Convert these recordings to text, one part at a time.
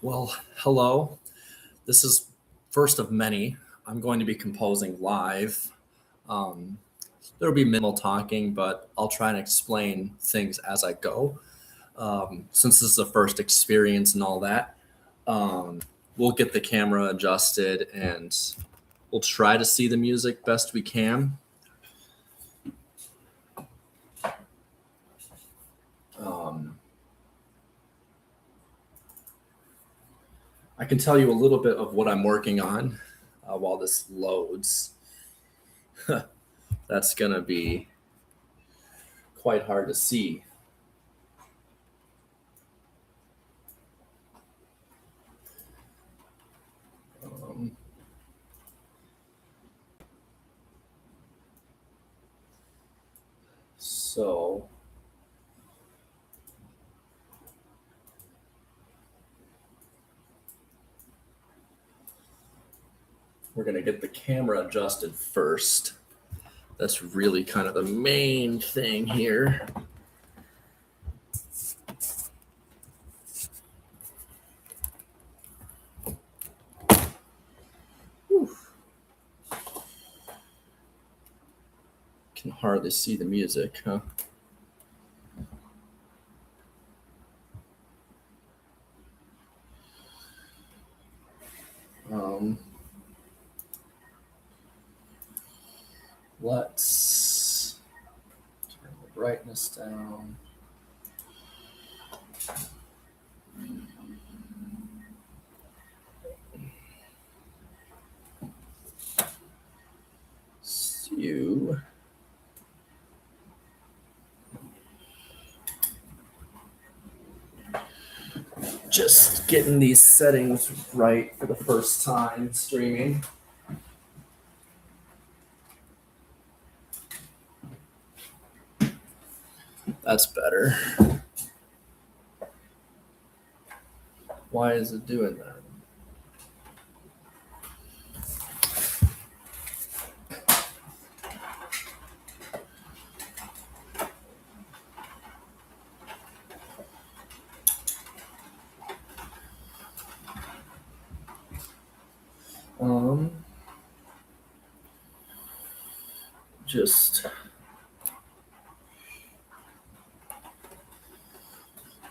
Well, hello. This is first of many. I'm going to be composing live. Um, there'll be minimal talking, but I'll try and explain things as I go. Since this is the first experience and all that, um, we'll get the camera adjusted and we'll try to see the music best we can. Um, I can tell you a little bit of what I'm working on while this loads. That's going to be quite hard to see. Um, so we're going to get the camera adjusted first. That's really kind of the main thing here. Whew. Can hardly see the music, huh? Let's turn the brightness down. So, just getting these settings right for the first time streaming. That's better. Why is it doing that? Just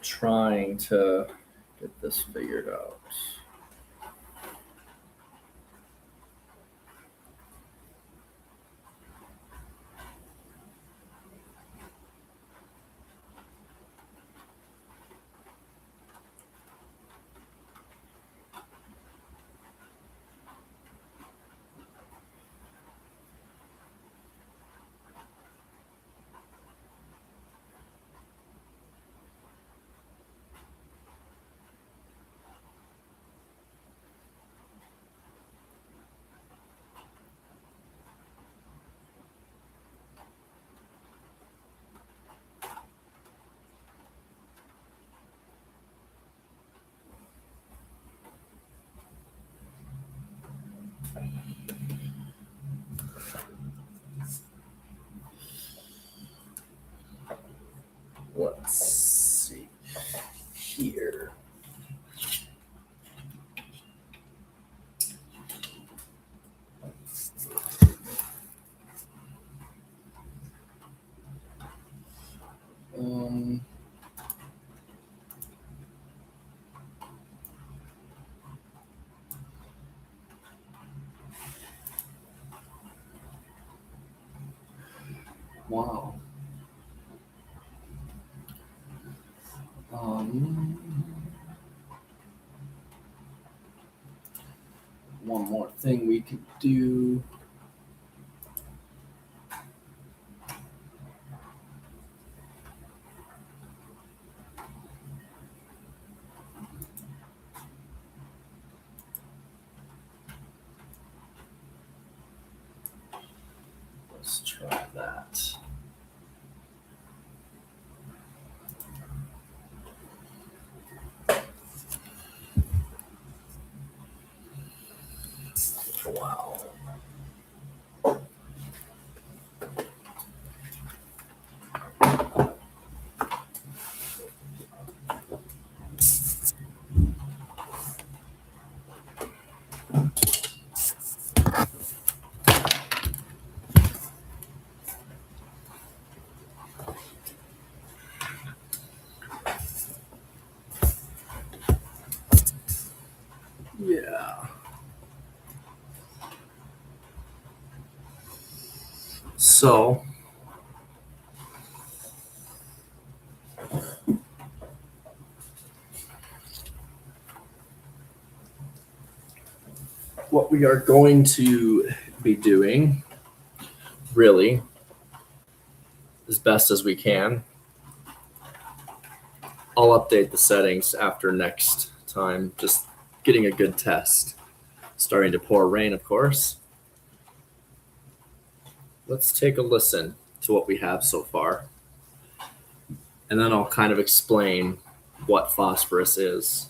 trying to get this figured out. Let's see here. Wow. One more thing we could do. Let's try that. Wow. Yeah. So what we are going to be doing, really, as best as we can. I'll update the settings after next time, just getting a good test. Starting to pour rain, of course. Let's take a listen to what we have so far. And then I'll kind of explain what phosphorus is.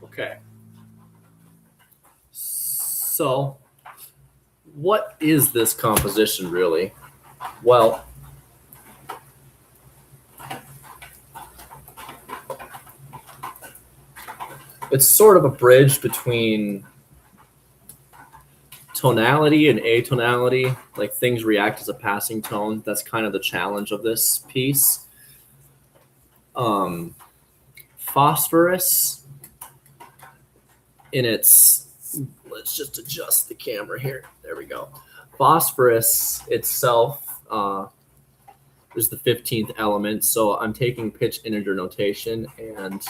Okay. So, what is this composition really? Well, it's sort of a bridge between tonality and atonality. Like things react as a passing tone. That's kind of the challenge of this piece. Phosphorus in its, let's just adjust the camera here. There we go. Phosphorus itself is the 15th element. So I'm taking pitch integer notation and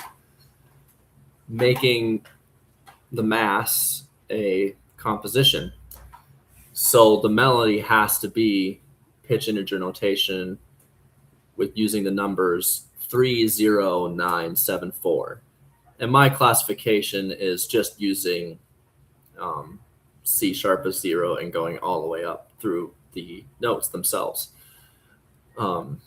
making the mass a composition. So the melody has to be pitch integer notation with using the numbers 30974. And my classification is just using C sharp as 0 and going all the way up through the notes themselves. So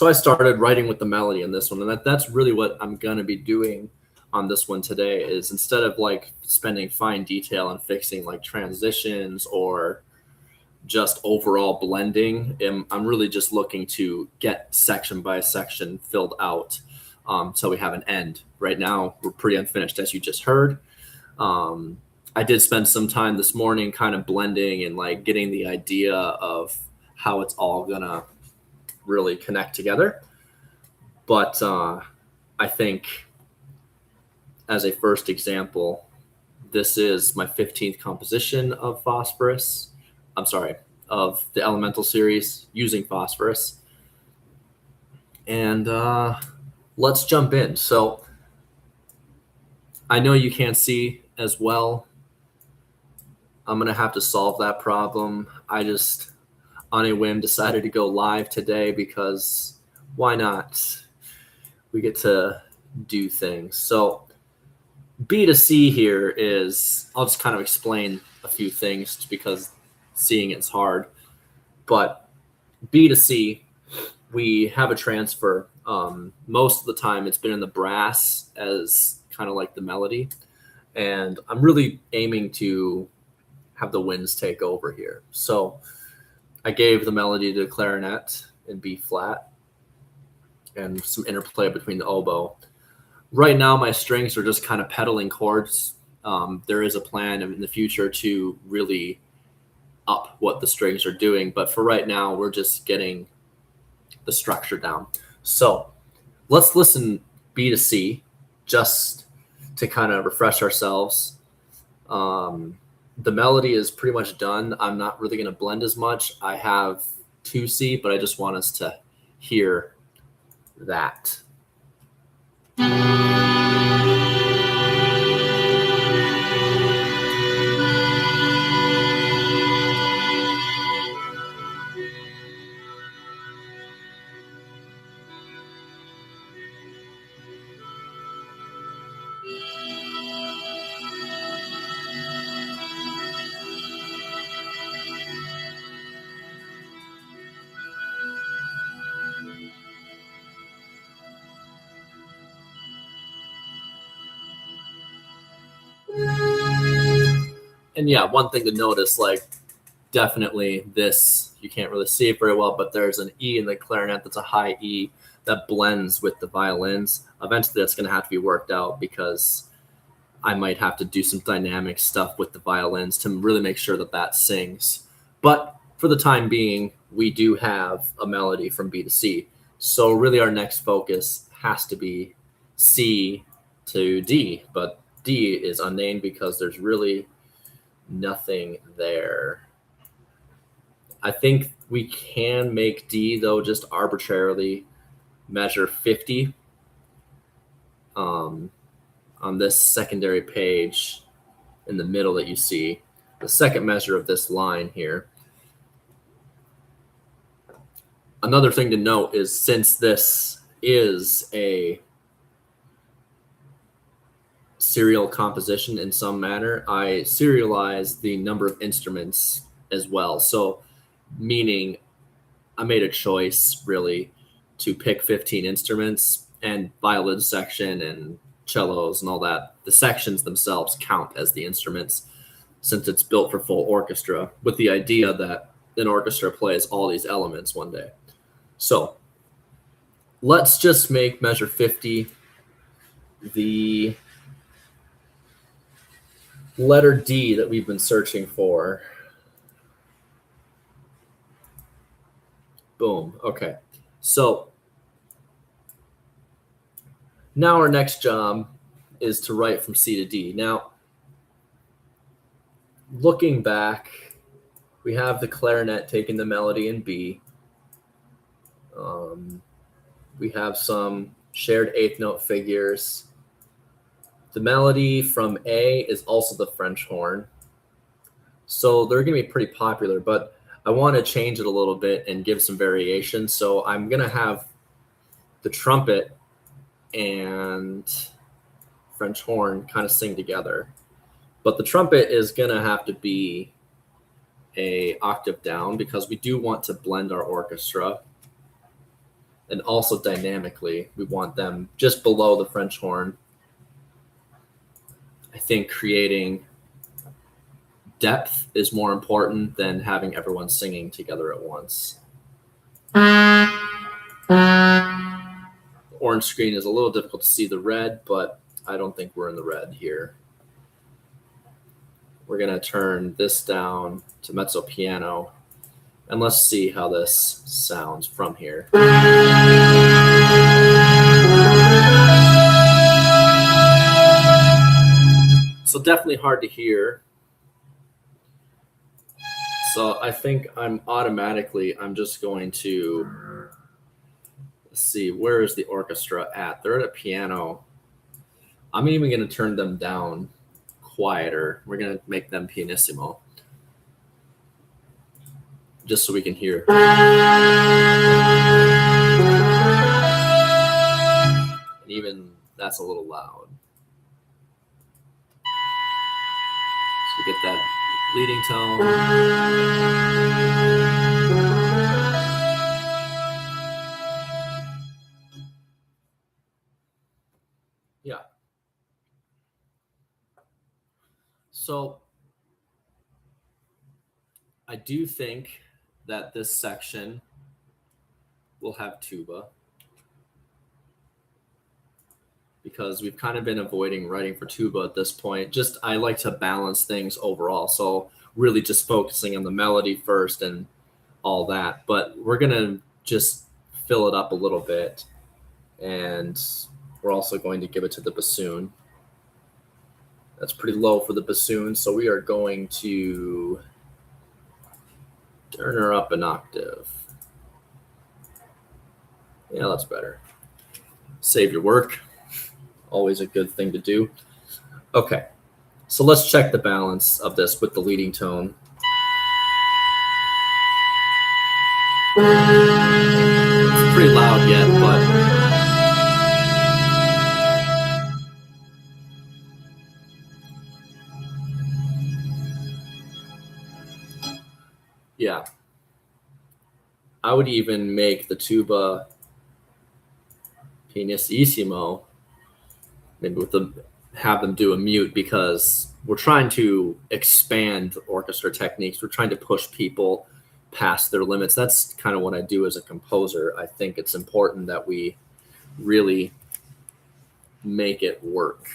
I started writing with the melody in this one, and that's really what I'm going to be doing on this one today. Is instead of like spending fine detail and fixing like transitions or just overall blending, I'm really just looking to get section by section filled out, so we have an end. Right now we're pretty unfinished, as you just heard. I did spend some time this morning kind of blending and like getting the idea of how it's all gonna really connect together. But I think as a first example, this is my 15th composition of Phosphorus. I'm sorry, of the Elemental series using Phosphorus. And let's jump in. So I know you can't see as well. I'm going to have to solve that problem. I just, on a whim, decided to go live today because why not? We get to do things. So B to C here is, I'll just kind of explain a few things because seeing it's hard. But B to C, we have a transfer. Most of the time it's been in the brass as kind of like the melody. And I'm really aiming to have the winds take over here. So I gave the melody to the clarinet in B flat and some interplay between the oboe. Right now, my strings are just kind of pedaling chords. There is a plan in the future to really up what the strings are doing. But for right now, we're just getting the structure down. So let's listen B to C just to kind of refresh ourselves. The melody is pretty much done. I'm not really going to blend as much. I have 2C, but I just want us to hear that. And yeah, one thing to notice, like definitely this, you can't really see it very well, but there's an E in the clarinet that's a high E that blends with the violins. Eventually that's going to have to be worked out because I might have to do some dynamic stuff with the violins to really make sure that that sings. But for the time being, we do have a melody from B to C. So really our next focus has to be C to D, but D is unnamed because there's really nothing there. I think we can make D, though, just arbitrarily measure 50 on this secondary page in the middle that you see, the second measure of this line here. Another thing to note is since this is a serial composition in some manner, I serialize the number of instruments as well. So meaning I made a choice really to pick 15 instruments, and violin section and cellos and all that. The sections themselves count as the instruments since it's built for full orchestra with the idea that an orchestra plays all these elements one day. So let's just make measure 50 the letter D that we've been searching for. Boom. Okay. So now our next job is to write from C to D. Now, looking back, we have the clarinet taking the melody in B. We have some shared eighth note figures. The melody from A is also the French horn. So they're going to be pretty popular, but I want to change it a little bit and give some variation. So I'm going to have the trumpet and French horn kind of sing together. But the trumpet is going to have to be a octave down because we do want to blend our orchestra. And also dynamically, we want them just below the French horn. I think creating depth is more important than having everyone singing together at once. The orange screen is a little difficult to see the red, but I don't think we're in the red here. We're going to turn this down to mezzo piano, and let's see how this sounds from here. So definitely hard to hear. So I think I'm just going to Let's see, where is the orchestra at? They're at a piano. I'm even going to turn them down quieter. We're going to make them pianissimo, just so we can hear. And even that's a little loud. So we get that leading tone. Yeah. So I do think that this section will have tuba, because we've kind of been avoiding writing for tuba at this point. Just, I like to balance things overall. So really just focusing on the melody first and all that. But we're going to just fill it up a little bit. And we're also going to give it to the bassoon. That's pretty low for the bassoon. So we are going to turn her up an octave. Yeah, that's better. Save your work. Always a good thing to do. Okay, so let's check the balance of this with the leading tone. It's pretty loud yet, but yeah. I would even make the tuba pianissimo, maybe with them, have them do a mute, because we're trying to expand orchestra techniques. We're trying to push people past their limits. That's kind of what I do as a composer. I think it's important that we really make it work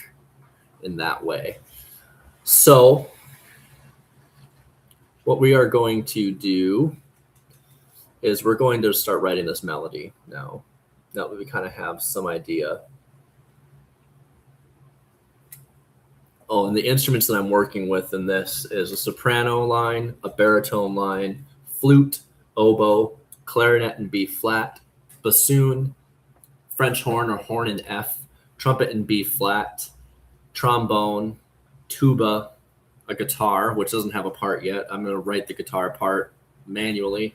in that way. So what we are going to do is we're going to start writing this melody now that we kind of have some idea. Oh, and the instruments that I'm working with in this is a soprano line, a baritone line, flute, oboe, clarinet in B flat, bassoon, French horn or horn in F, trumpet in B flat, trombone, tuba, a guitar, which doesn't have a part yet. I'm going to write the guitar part manually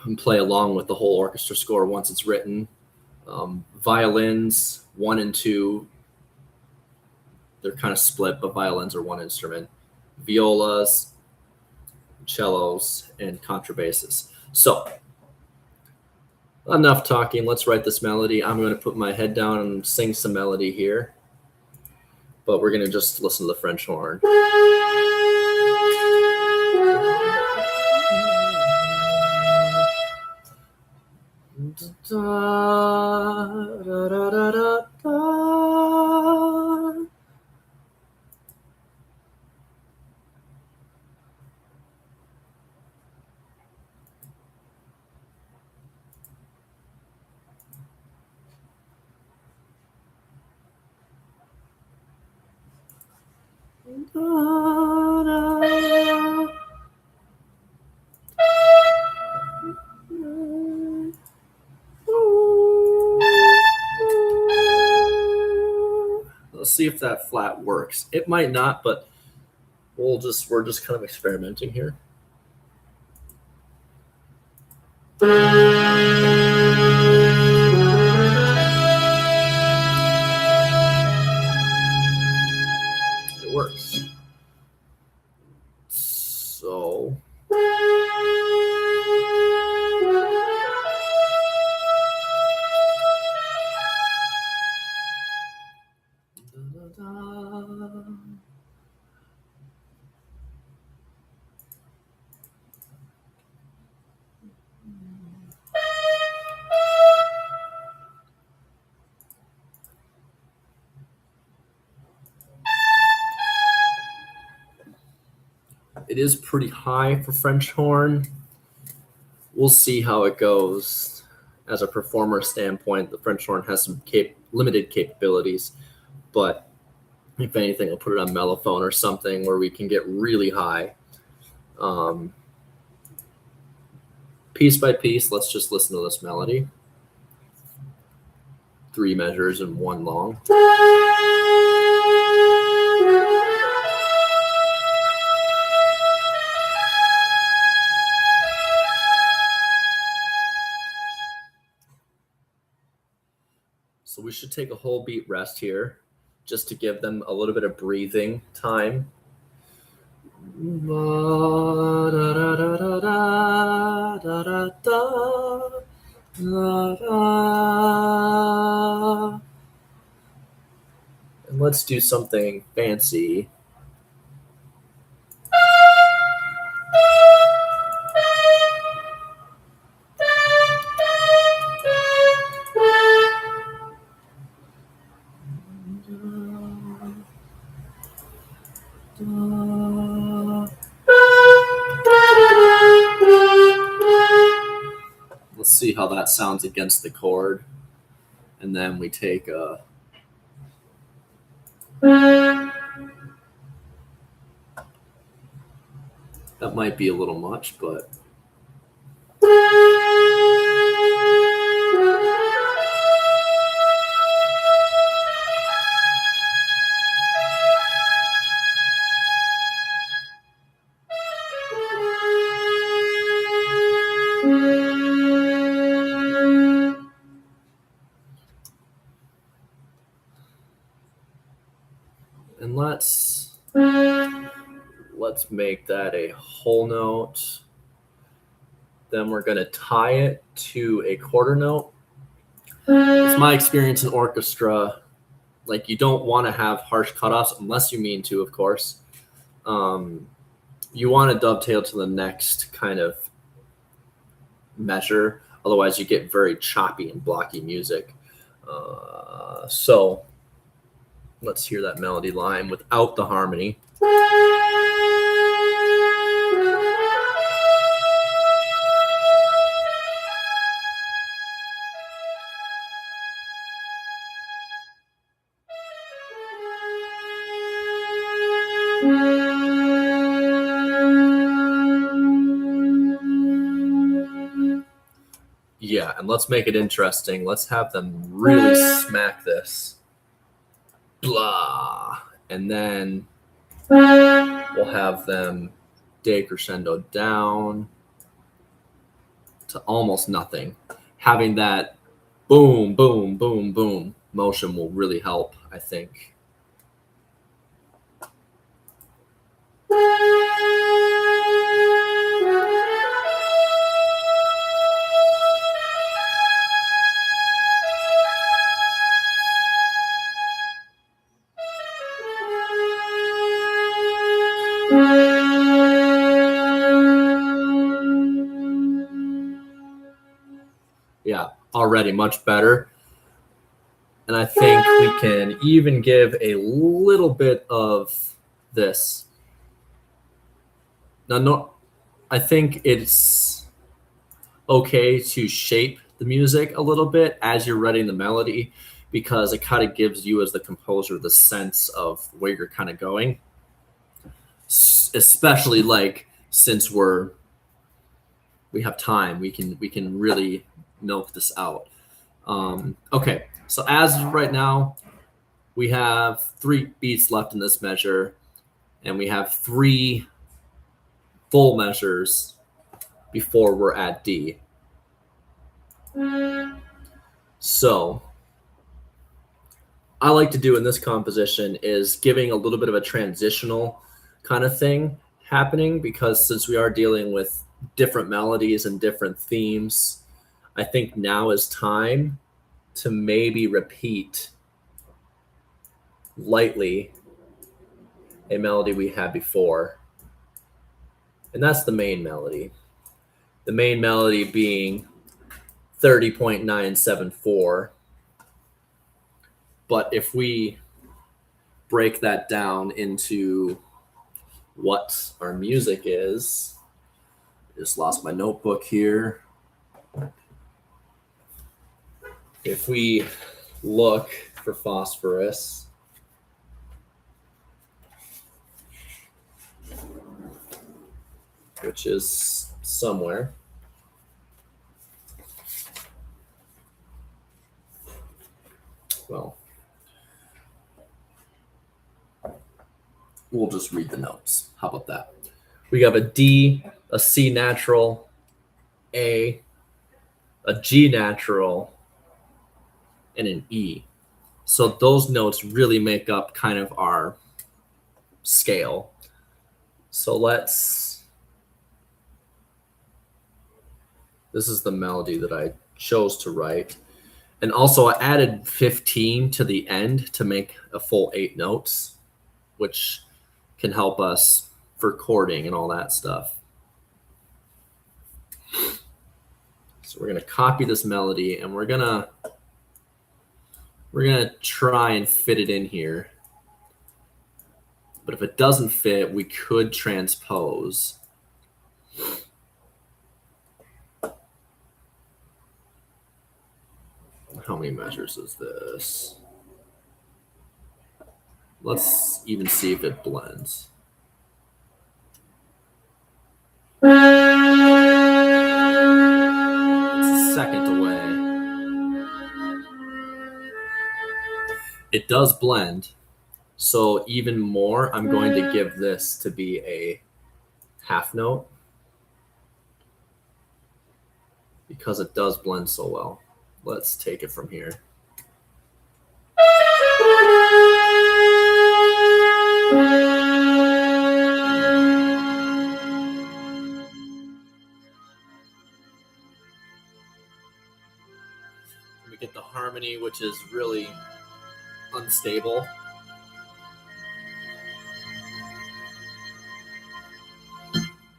and play along with the whole orchestra score once it's written. Violins, 1 and 2. They're kind of split, but violins are one instrument. Violas, cellos, and contrabasses. So, enough talking. Let's write this melody. I'm going to put my head down and sing some melody here. But we're going to just listen to the French horn. Da, da, da, da, da, da. Let's see if that flat works. It might not, but we're just kind of experimenting here. It works. So it is pretty high for French horn. We'll see how it goes. As a performer standpoint, the French horn has some limited capabilities, but if anything, I'll put it on mellophone or something where we can get really high. piece by piece, let's just listen to this melody. 3 measures and 1 long. So we should take a whole beat rest here just to give them a little bit of breathing time. And let's do something fancy. Let's see how that sounds against the chord. And then we take a... That might be a little much, but... And let's make that a whole note. Then we're going to tie it to a quarter note. It's my experience in orchestra. Like, you don't want to have harsh cutoffs unless you mean to, of course. You want to dovetail to the next kind of measure. Otherwise, you get very choppy and blocky music. So let's hear that melody line without the harmony. Yeah, and let's make it interesting. Let's have them really smack this. Blah. And then we'll have them decrescendo down to almost nothing. Having that boom, boom, boom, boom motion will really help, I think. Yeah, already much better. And I think we can even give a little bit of this. Now, no, I think it's okay to shape the music a little bit as you're writing the melody, because it kind of gives you as the composer the sense of where you're kind of going. Especially like, since we have time, we can really milk this out. Okay, so as of right now, we have 3 beats left in this measure, and we have 3 full measures before we're at D. So I like to do in this composition is giving a little bit of a transitional kind of thing happening, because since we are dealing with different melodies and different themes, I think now is time to maybe repeat lightly a melody we had before. And that's the main melody. The main melody being 30.974. But if we break that down into what our music is, I just lost my notebook here. If we look for Phosphorus, which is somewhere, Well, we'll just read the notes. How about that? We have a D, a C natural, a G natural, and an E. So those notes really make up kind of our scale. So this is the melody that I chose to write. And also I added 15 to the end to make a full 8 notes, which can help us for chording and all that stuff. So we're going to copy this melody and we're going to try and fit it in here. But if it doesn't fit, we could transpose. How many measures is this? Let's even see if it blends. It's a second away. It does blend. So even more, I'm going to give this to be a half note because it does blend so well. Let's take it from here. We get the harmony, which is really unstable.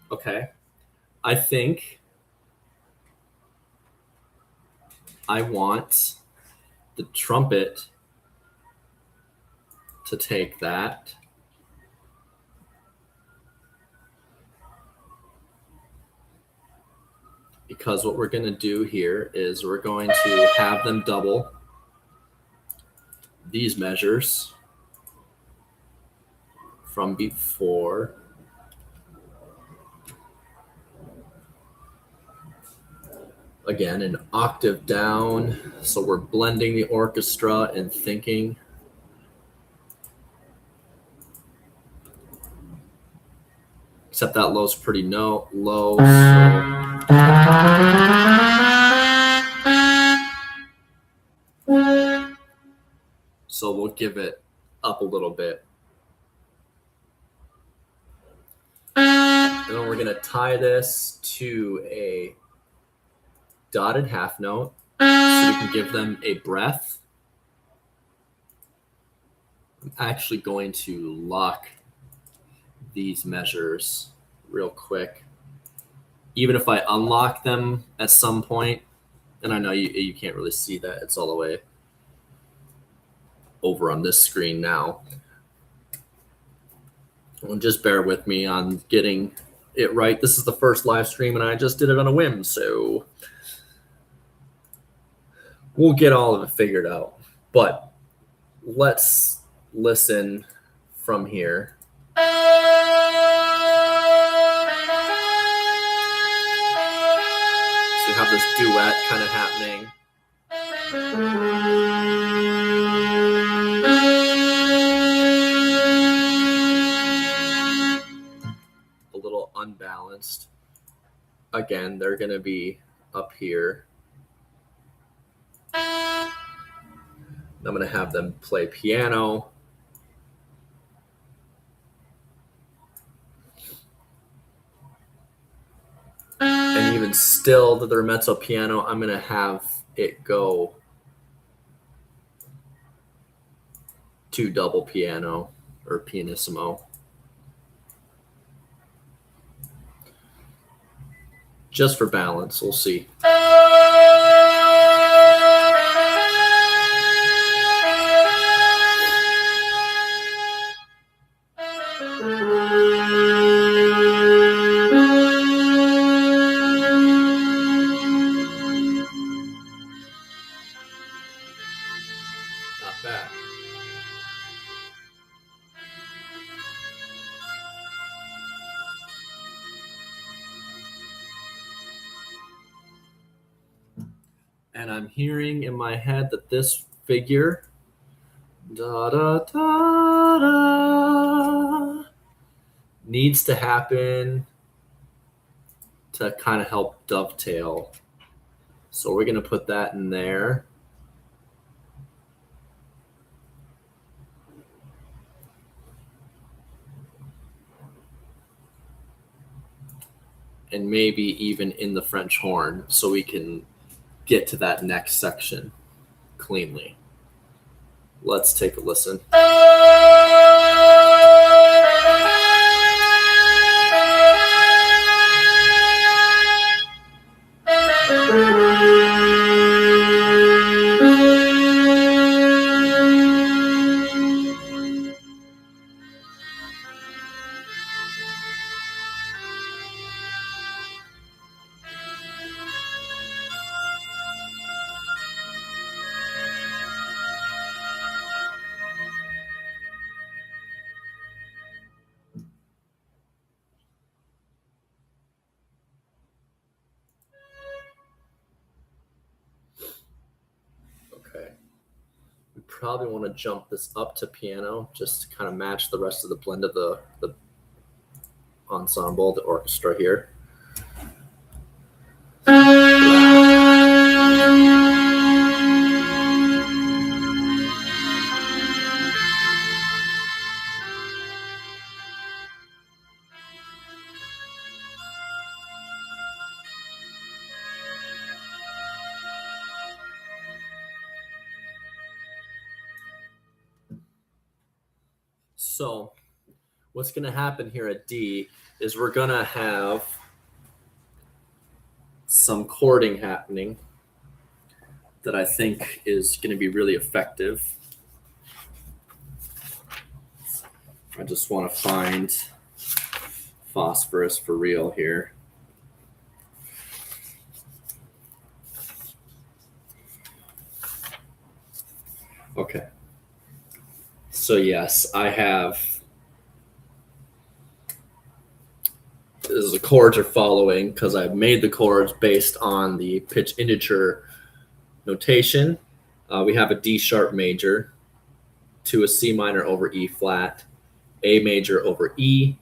Okay, I think I want the trumpet to take that because what we're going to do here is we're going to have them double these measures from before. Again, an octave down, so we're blending the orchestra and thinking. Except that low's pretty low. So we'll give it up a little bit. And then we're going to tie this to a dotted half note so we can give them a breath. I'm actually going to lock these measures real quick. Even if I unlock them at some point, and I know you can't really see that, it's all the way over on this screen now. Well, just bear with me on getting it right. This is the first live stream and I just did it on a whim, so we'll get all of it figured out. But let's listen from here. So you have this duet kind of happening. A little unbalanced. Again, they're going to be up here. I'm going to have them play piano. And even still, the mezzo piano, I'm going to have it go to double piano or pianissimo. Just for balance, we'll see. Not bad. And I'm hearing in my head that this figure Da da da da needs to happen to kind of help dovetail. So we're going to put that in there. And maybe even in the French horn so we can get to that next section cleanly. Let's take a listen. Okay. We probably want to jump this up to piano just to kind of match the rest of the blend of the ensemble, the orchestra here. So what's going to happen here at D is we're going to have some chording happening that I think is going to be really effective. I just want to find Phosphorus for real here. Okay. So yes, I have, the chords are following because I've made the chords based on the pitch integer notation. We have a D sharp major to a C minor over E flat, A major over E,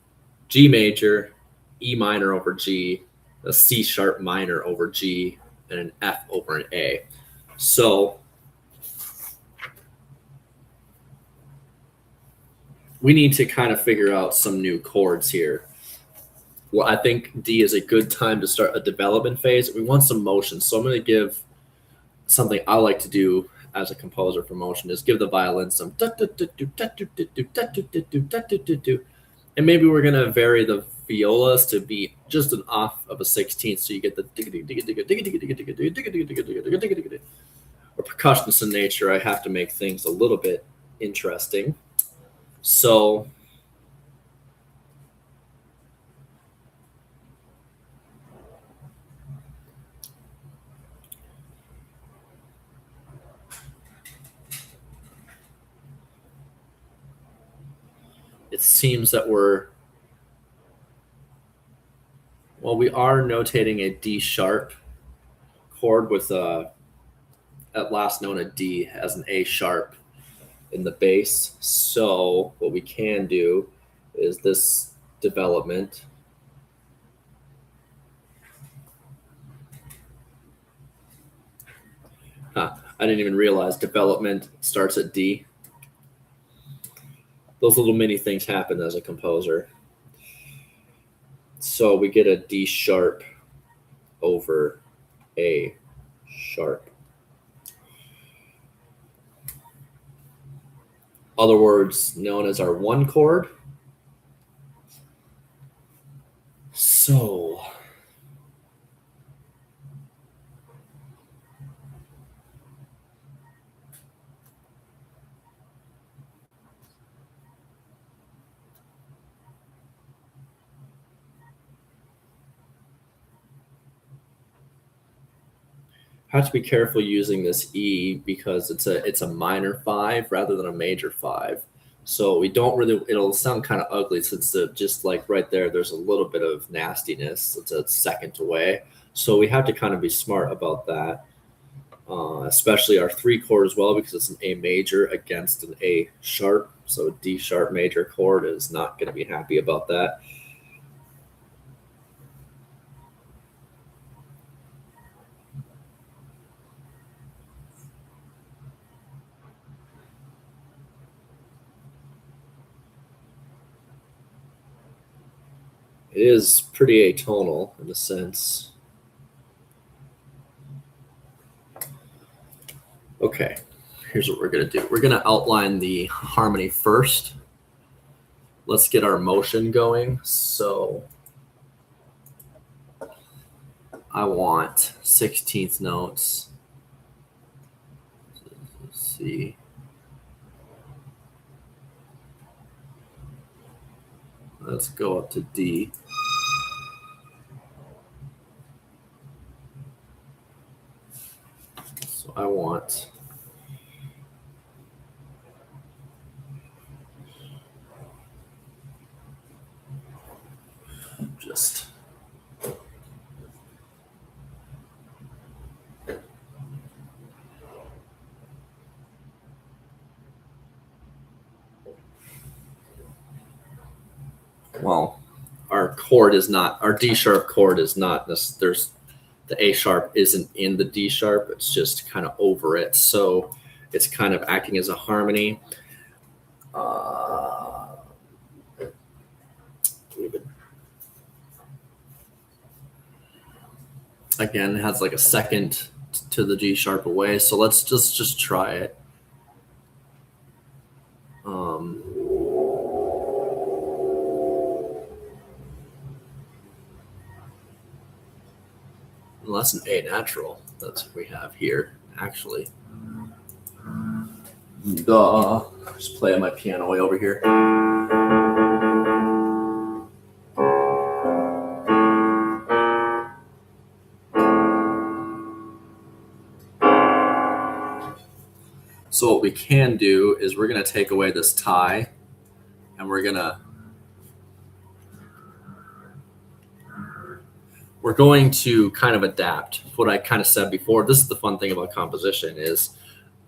G major, E minor over G, a C sharp minor over G, and an F over an A. So we need to kind of figure out some new chords here. Well, I think D is a good time to start a development phase. We want some motion. So I'm going to give something I like to do as a composer for motion is give the violin some and maybe we're going to vary the violas to be just an off of a 16th so you get the or percussionist in nature. I have to make things a little bit interesting. So it seems that we are notating a D sharp chord with at last known a D as an A sharp in the bass. So what we can do is this development. I didn't even realize development starts at D. Those little mini things happen as a composer. So we get a D sharp over A sharp. Other words known as our one chord. So have to be careful using this E because it's a minor 5 rather than a major 5. So we don't really, it'll sound kind of ugly since just like right there's a little bit of nastiness. It's a second away. So we have to kind of be smart about that. especially our 3 chord as well, because it's an A major against an A sharp. So a D sharp major chord is not going to be happy about that. It is pretty atonal in a sense. Okay, here's what we're going to do. We're going to outline the harmony first. Let's get our motion going. So I want 16th notes. Let's see. Let's go up to D. So I want just well, our chord is not, our D sharp chord is not, there's the A sharp isn't in the D sharp, it's just kind of over it. So it's kind of acting as a harmony. Again, it has like a second to the G sharp away. So let's just try it. Well, that's an A natural. That's what we have here, actually. Duh. Just play on my piano way over here. So what we can do is we're going to take away this tie, and we're going to kind of adapt what I kind of said before. This is the fun thing about composition is,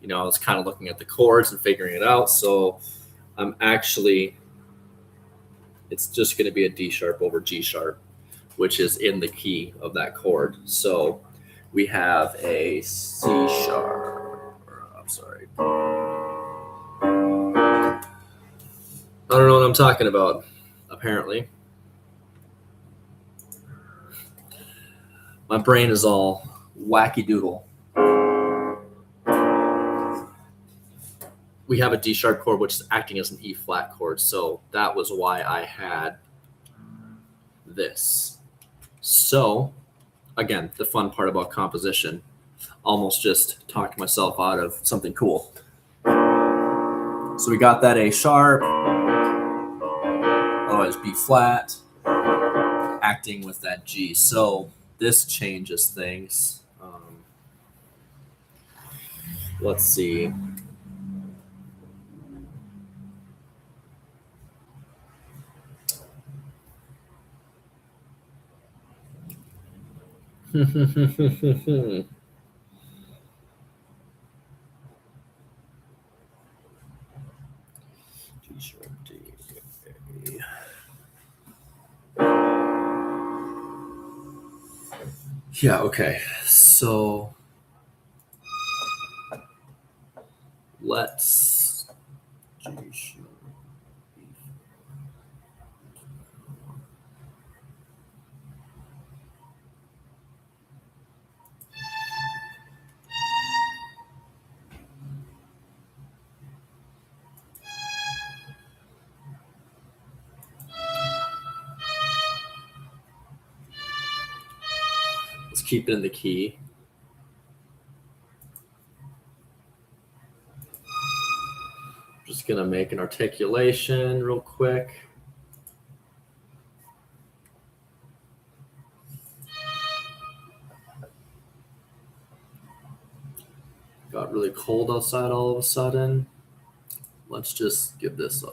you know, I was kind of looking at the chords and figuring it out. So I'm actually, it's just going to be a D sharp over G sharp, which is in the key of that chord. So we have a C sharp. I'm sorry. I don't know what I'm talking about, apparently. My brain is all wacky doodle. We have a D sharp chord, which is acting as an E flat chord. So that was why I had this. So again, the fun part about composition, almost just talked myself out of something cool. So we got that A sharp, otherwise B flat, acting with that G. So this changes things. Let's see. G sharp D. Yeah, okay. So let's G sharp. Let's keep it in the key. Just gonna make an articulation real quick. Got really cold outside all of a sudden. Let's just give this a,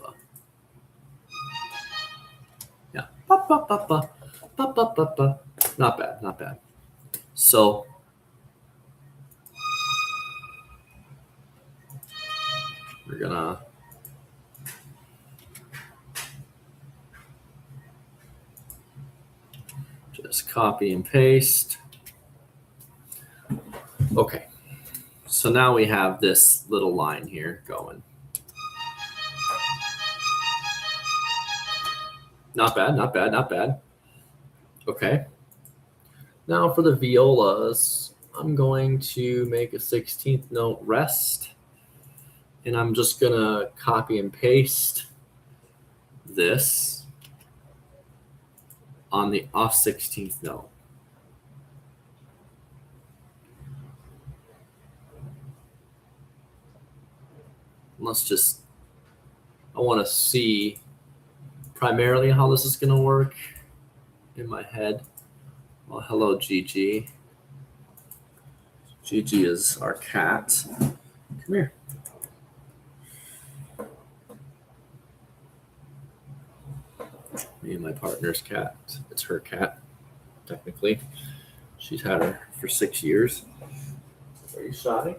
yeah, ba, ba, ba, ba, ba, ba, ba, ba. Not bad, not bad. So copy and paste. Okay, so now we have this little line here going. Not bad, not bad, not bad. Okay. Now for the violas, I'm going to make a 16th note rest, and I'm just gonna copy and paste this on the off 16th note. I want to see primarily how this is going to work in my head. Well, hello, Gigi. Gigi is our cat. Come here. Me and my partner's cat. It's her cat, technically. She's had her for 6 years. Are you shy?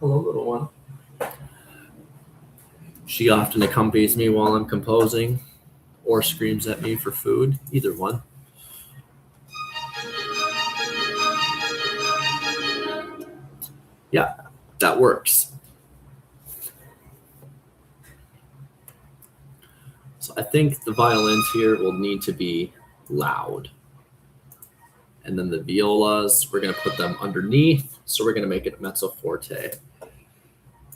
Hello, little one. She often accompanies me while I'm composing or screams at me for food, either one. Yeah, that works. So I think the violins here will need to be loud. And then the violas, we're going to put them underneath. So we're going to make it mezzo forte.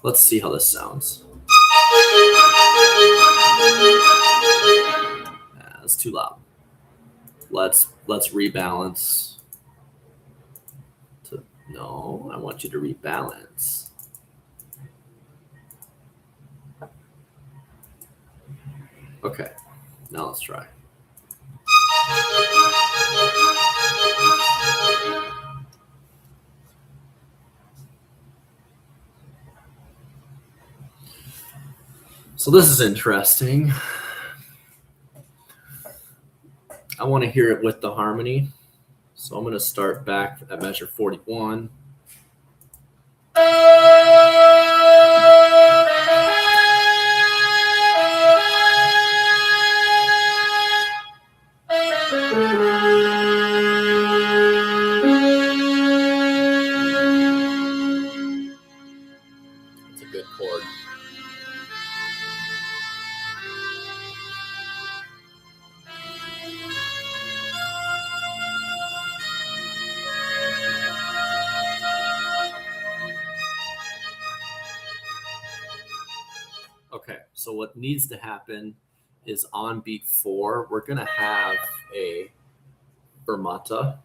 Let's see how this sounds. That's too loud. Let's rebalance. No, I want you to rebalance. Okay, now let's try. So this is interesting. I want to hear it with the harmony. So I'm going to start back at measure 41. It's a good chord. Okay, so what needs to happen is on beat 4, we're going to have a fermata.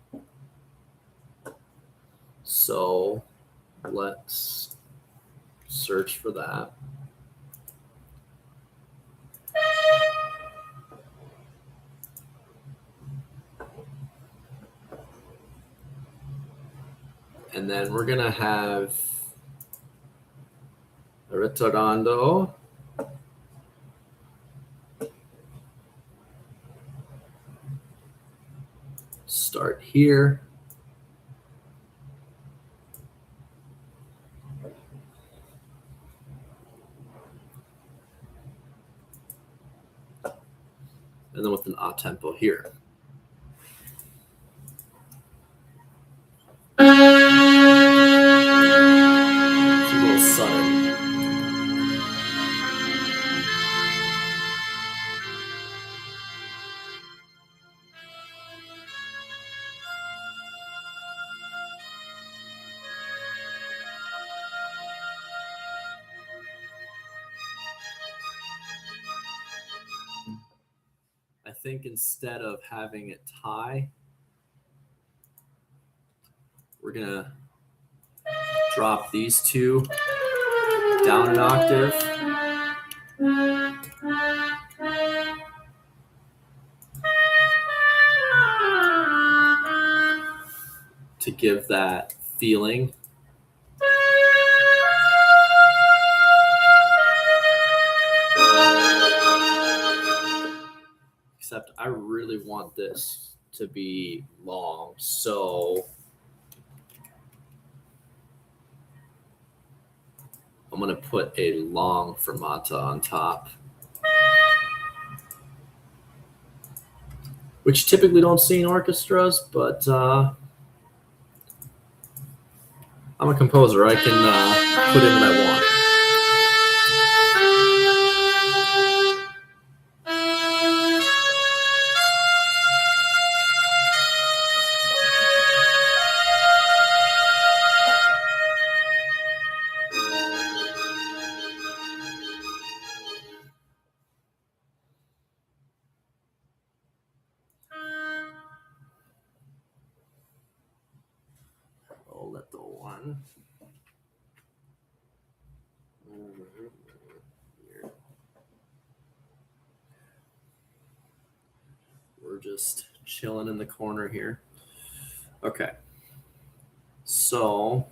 So let's search for that. And then we're going to have a ritornando. Start here. And then with an a tempo here. It's a little sudden. I think instead of having it tie, we're going to drop these two down an octave. To give that feeling. Except I really want this to be long, so I'm going to put a long fermata on top. which you typically don't see in orchestras, but I'm a composer. I can put in what I want. Oh, let the one. We're just chilling in the corner here. Okay. So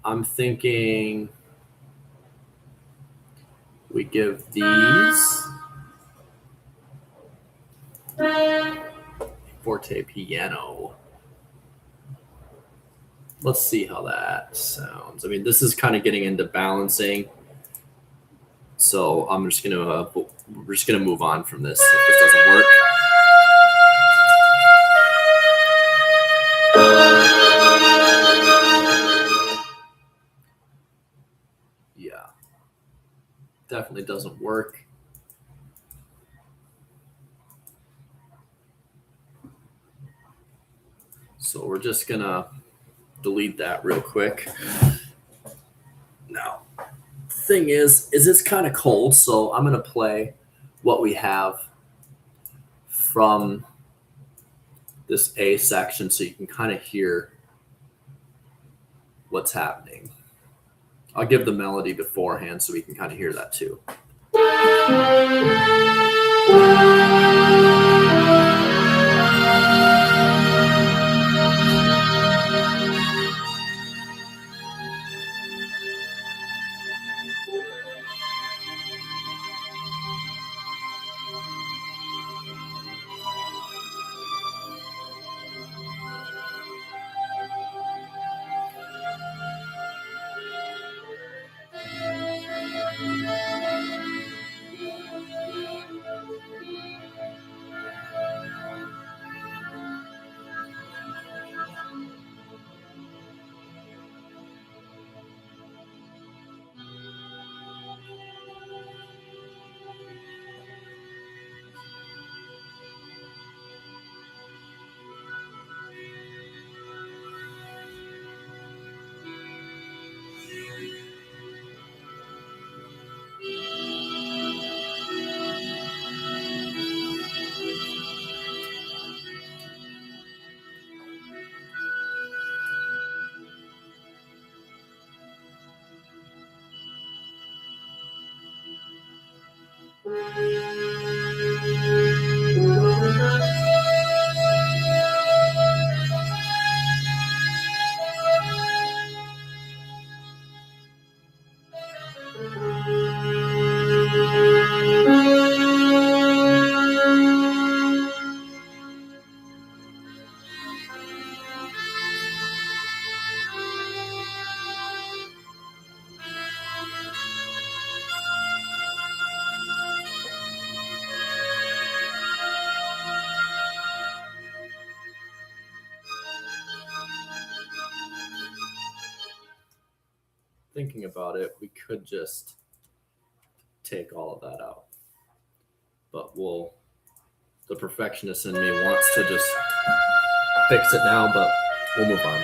I'm thinking we give these forte piano. Let's see how that sounds. I mean, this is kind of getting into balancing. So we're just gonna move on from this if this doesn't work. Yeah, definitely doesn't work. So we're just gonna delete that real quick. Now, thing is it's kind of cold, so I'm gonna play what we have from this A section so you can kind of hear what's happening. I'll give the melody beforehand so we can kind of hear that too. Thinking about it, we could just take all of that out. But the perfectionist in me wants to just fix it now, but we'll move on.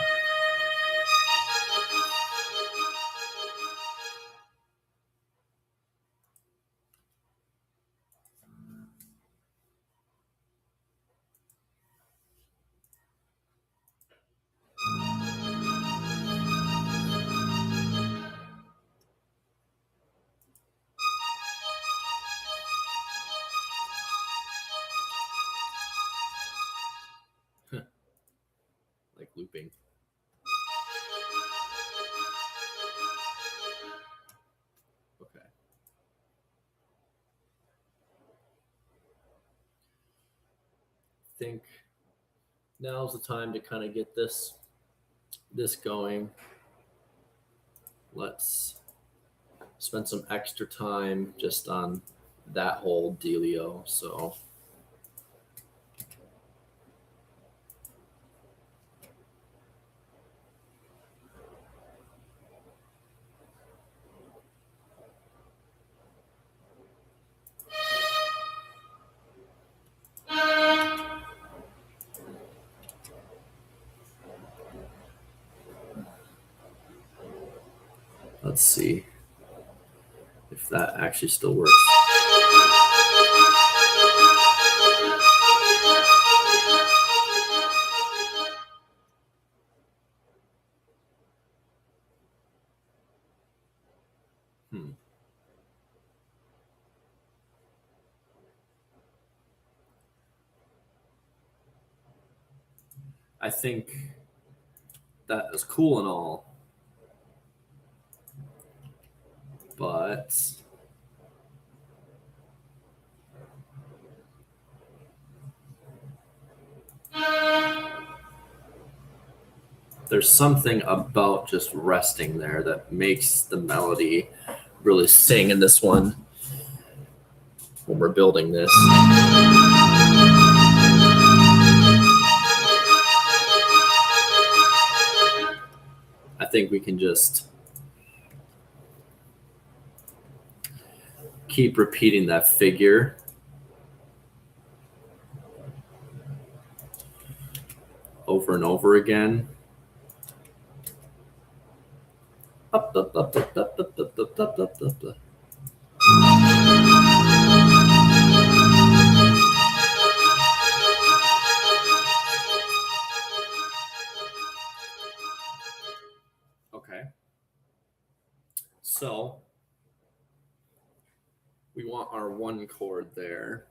Like looping. Okay. Think now's the time to kind of get this going. Let's spend some extra time just on that whole dealio. So Let's see if that actually still works. I think that is cool and all, but there's something about just resting there that makes the melody really sing in this one when we're building this. I think we can just keep repeating that figure over and over again. Up, up, up, up, up, up, up, up, up, up, up, up. Okay. So we want our one chord there.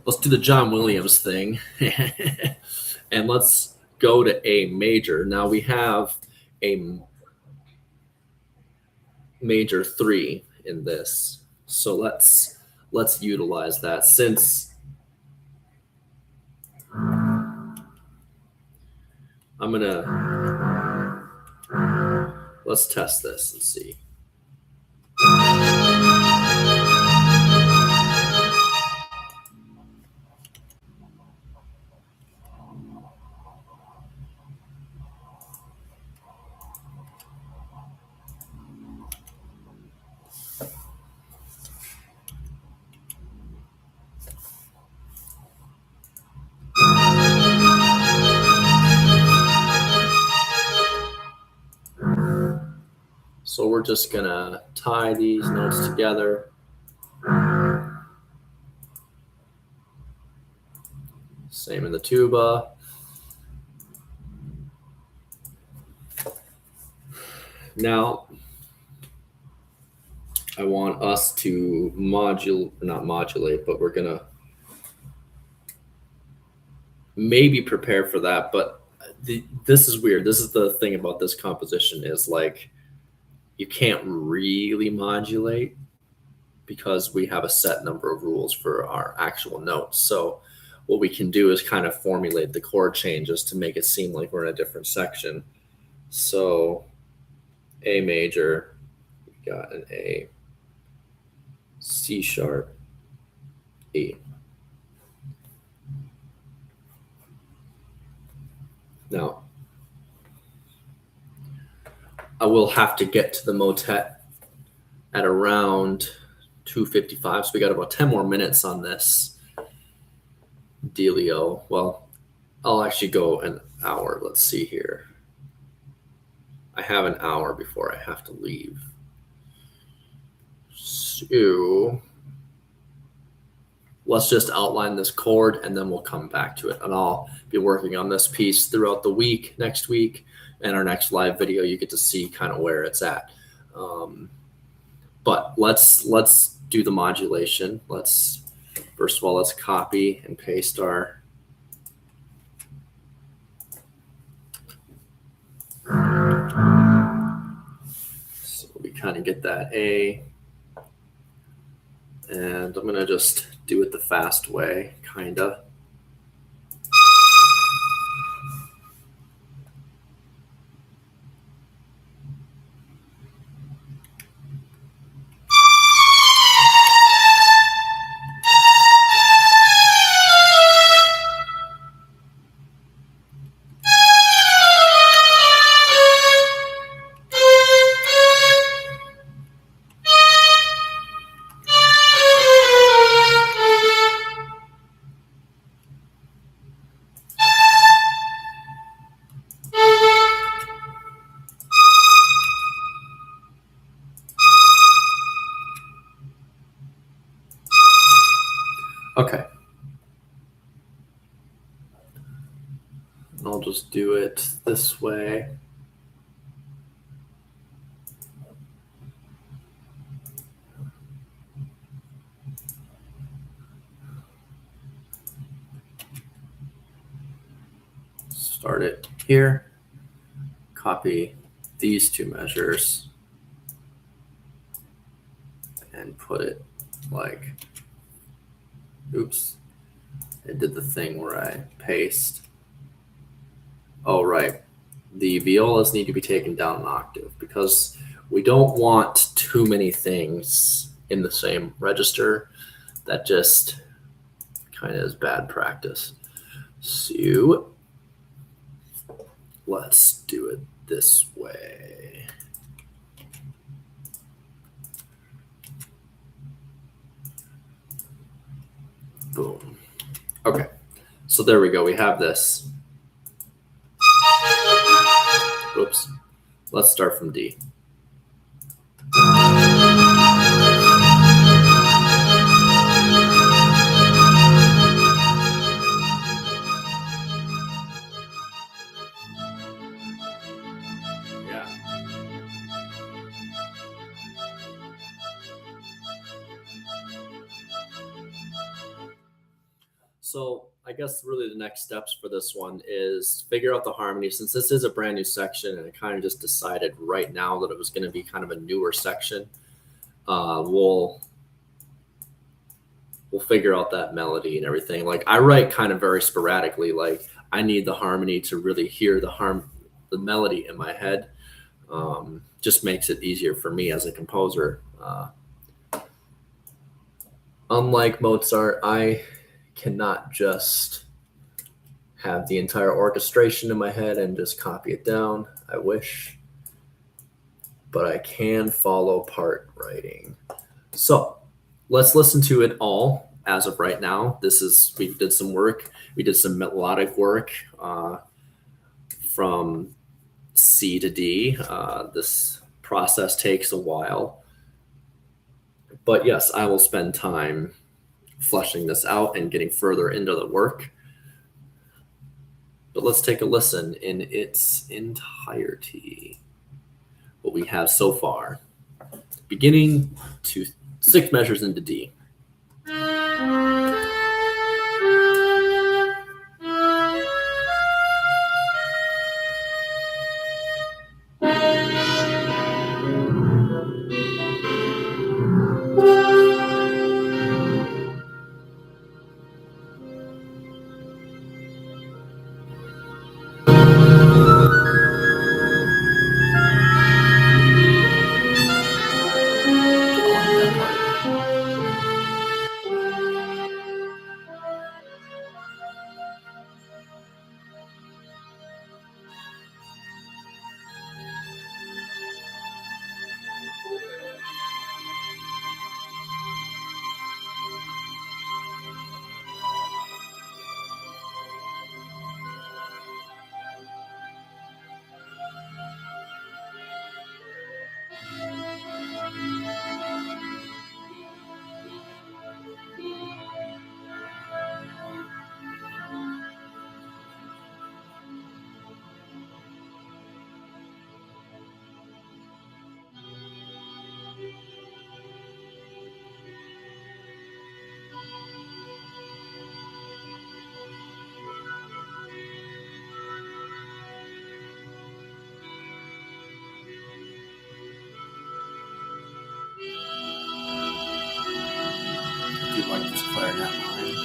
Let's do the John Williams thing. And let's go to A major. Now we have a major 3 in this. So let's utilize that, since I'm gonna, let's test this and see. So we're just gonna tie these notes together. Same in the tuba. Now, I want us to not modulate, but we're gonna maybe prepare for that. But this is weird. This is the thing about this composition, is like, you can't really modulate because we have a set number of rules for our actual notes. So what we can do is kind of formulate the chord changes to make it seem like we're in a different section. So A major, we got an A, C sharp, E. Now, I will have to get to the motet at around 2:55, so we got about 10 more minutes on this dealio. Well, I'll actually go an hour. Let's see here. I have an hour before I have to leave. So let's just outline this chord and then we'll come back to it. And I'll be working on this piece throughout the week, next week, and our next live video. You get to see kind of where it's at. But let's do the modulation. First of all, let's copy and paste our so we kind of get that A. And I'm going to just do it the fast way, kind of. Okay. I'll just do it this way. Start it here. Copy these two measures and put it like, oops, it did the thing where I paste. Oh, right. The violas need to be taken down an octave because we don't want too many things in the same register. That just kind of is bad practice. So let's do it this way. Boom. Okay. So there we go. We have this. Oops. Let's start from D. Yeah. So I guess really the next steps for this one is figure out the harmony. Since this is a brand new section and I kind of just decided right now that it was going to be kind of a newer section, we'll figure out that melody and everything. Like I write kind of very sporadically. Like I need the harmony to really hear the melody in my head. Just makes it easier for me as a composer. Unlike Mozart, I cannot just have the entire orchestration in my head and just copy it down. I wish, but I can follow part writing. So let's listen to it all as of right now. We did some work. We did some melodic work from C to D. This process takes a while. But yes, I will spend time fleshing this out and getting further into the work. But let's take a listen in its entirety. What we have so far. Beginning to 6 measures into D. I do like this clarinet line.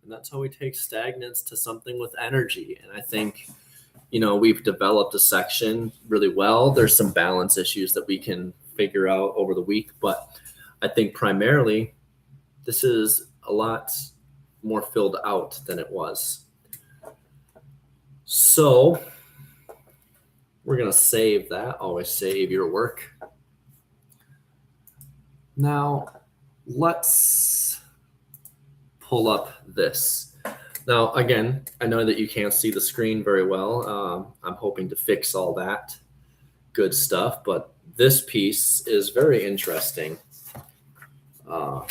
And that's how we take stagnance to something with energy. And I think, we've developed a section really well. There's some balance issues that we can figure out over the week, but I think primarily this is a lot more filled out than it was. So we're going to save that. Always save your work. Now let's pull up this. Now, again, I know that you can't see the screen very well. I'm hoping to fix all that good stuff, but this piece is very interesting. The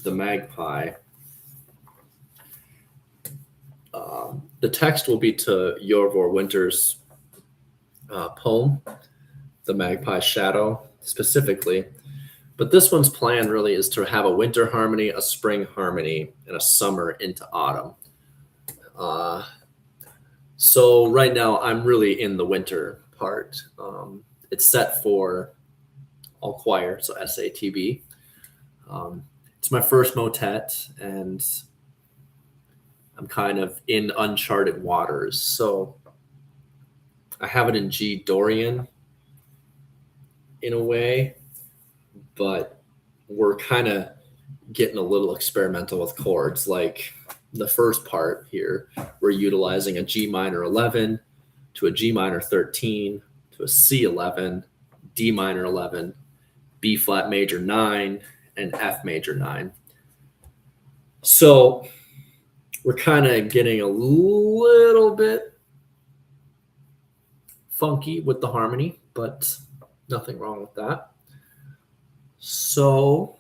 Magpie. The text will be to Yorvor Winter's poem, The Magpie Shadow, specifically. But this one's plan really is to have a winter harmony, a spring harmony, and a summer into autumn. So right now I'm really in the winter part. It's set for all choir, so SATB. It's my first motet, and I'm kind of in uncharted waters. So I have it in G Dorian in a way, but we're kind of getting a little experimental with chords. Like the first part here, we're utilizing a G minor 11 to a G minor 13 to a C 11, D minor 11, B flat major 9, and F major 9. So we're kind of getting a little bit funky with the harmony, but nothing wrong with that. So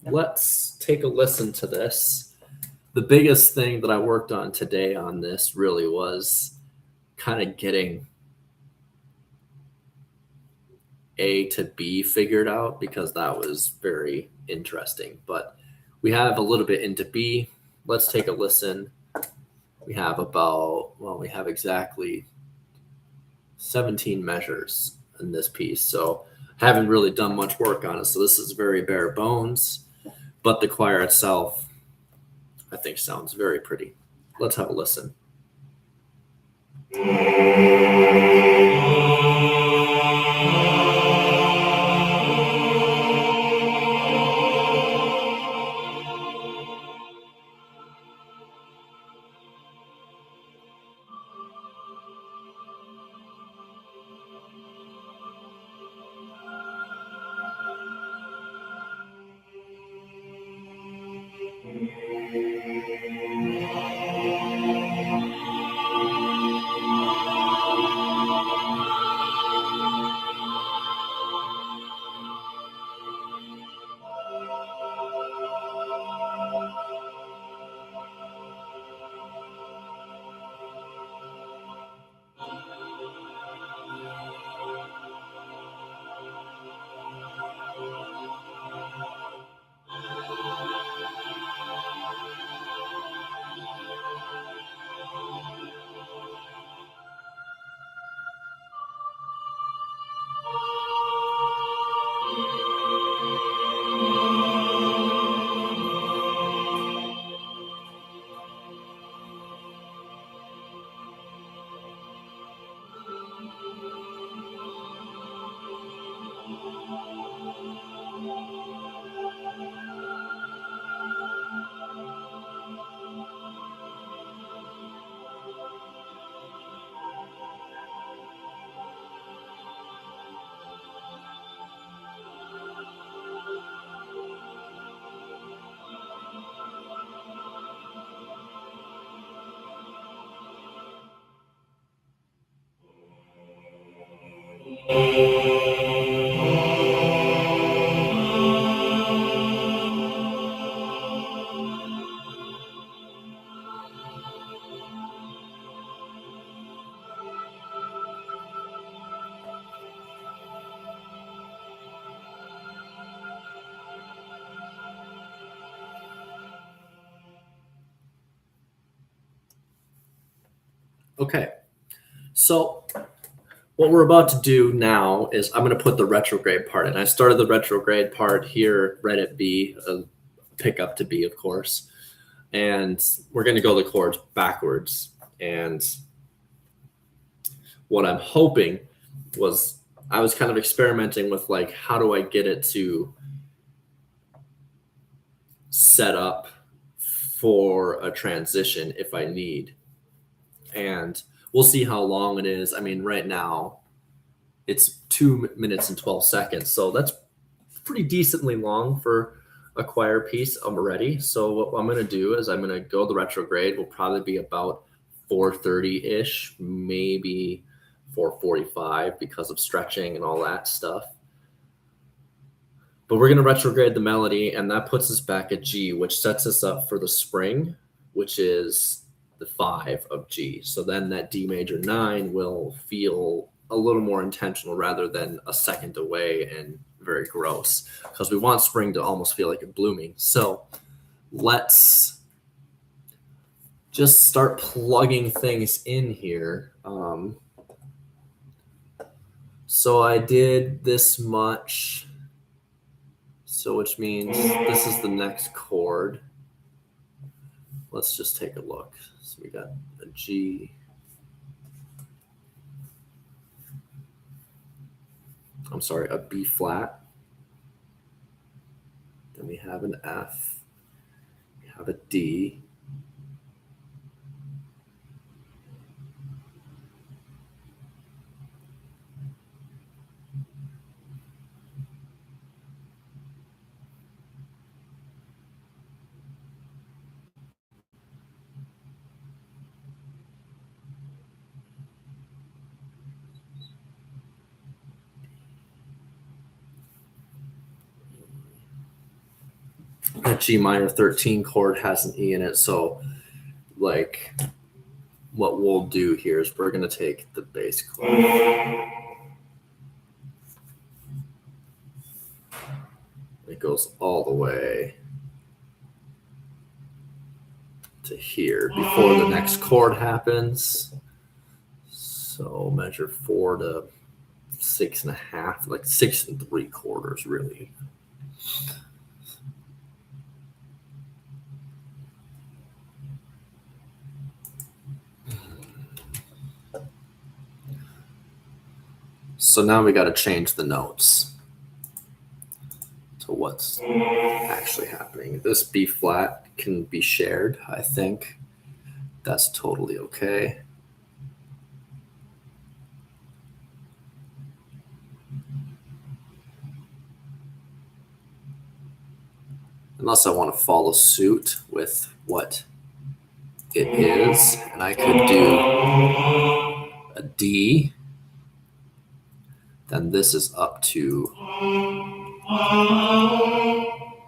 let's take a listen to this. The biggest thing that I worked on today on this really was kind of getting A to B figured out, because that was very interesting. But we have a little bit into B. Let's take a listen. We have exactly 17 measures in this piece. So I haven't really done much work on it. So this is very bare bones, but the choir itself, I think, sounds very pretty. Let's have a listen. Okay, so what we're about to do now is I'm going to put the retrograde part in. I started the retrograde part here right at B, pick up to B, of course. and we're going to go the chords backwards. And what I'm hoping was, I was kind of experimenting with like, how do I get it to set up for a transition if I need. And we'll see how long it is. I mean, right now it's 2 minutes and 12 seconds. So that's pretty decently long for a choir piece already. So what I'm going to do is I'm going to go the retrograde. Will probably be about 4:30-ish, maybe 4:45 because of stretching and all that stuff. But we're going to retrograde the melody, and that puts us back at G, which sets us up for the spring, which is the 5 of G. So then that D major 9 will feel a little more intentional rather than a second away and very gross, because we want spring to almost feel like a blooming. So let's just start plugging things in here. So I did this much. So which means this is the next chord. Let's just take a look. So we got a G. I'm sorry, a B flat. Then we have an F. We have a D. That G minor 13 chord has an E in it. So like what we'll do here is we're going to take the bass chord. It goes all the way to here before the next chord happens. So measure 4 to 6.5, like 6 3/4 really. So now we got to change the notes to what's actually happening. This B flat can be shared, I think. That's totally okay. Unless I want to follow suit with what it is. And I could do a D. Then this is up to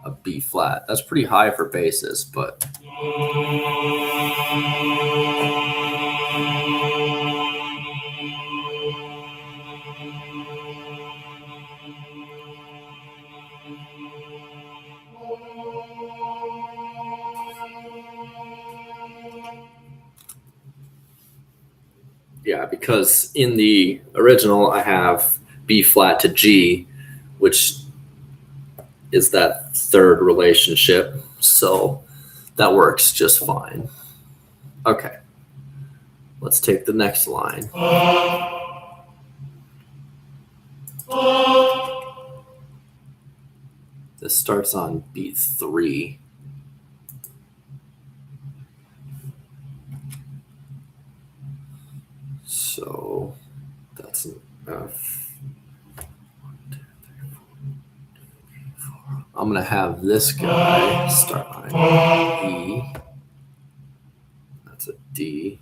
a B flat. That's pretty high for basses, but yeah, because in the original I have B flat to G, which is that third relationship. So that works just fine. Okay. Let's take the next line. This starts on beat 3. So that's an F. I'm going to have this guy start on E. That's a D.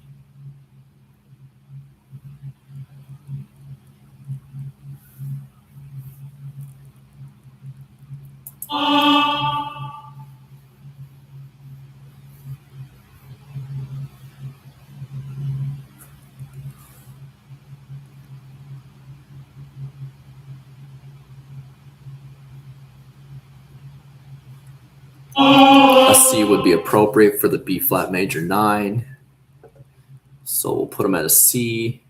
A C would be appropriate for the B flat major 9. So we'll put them at a C.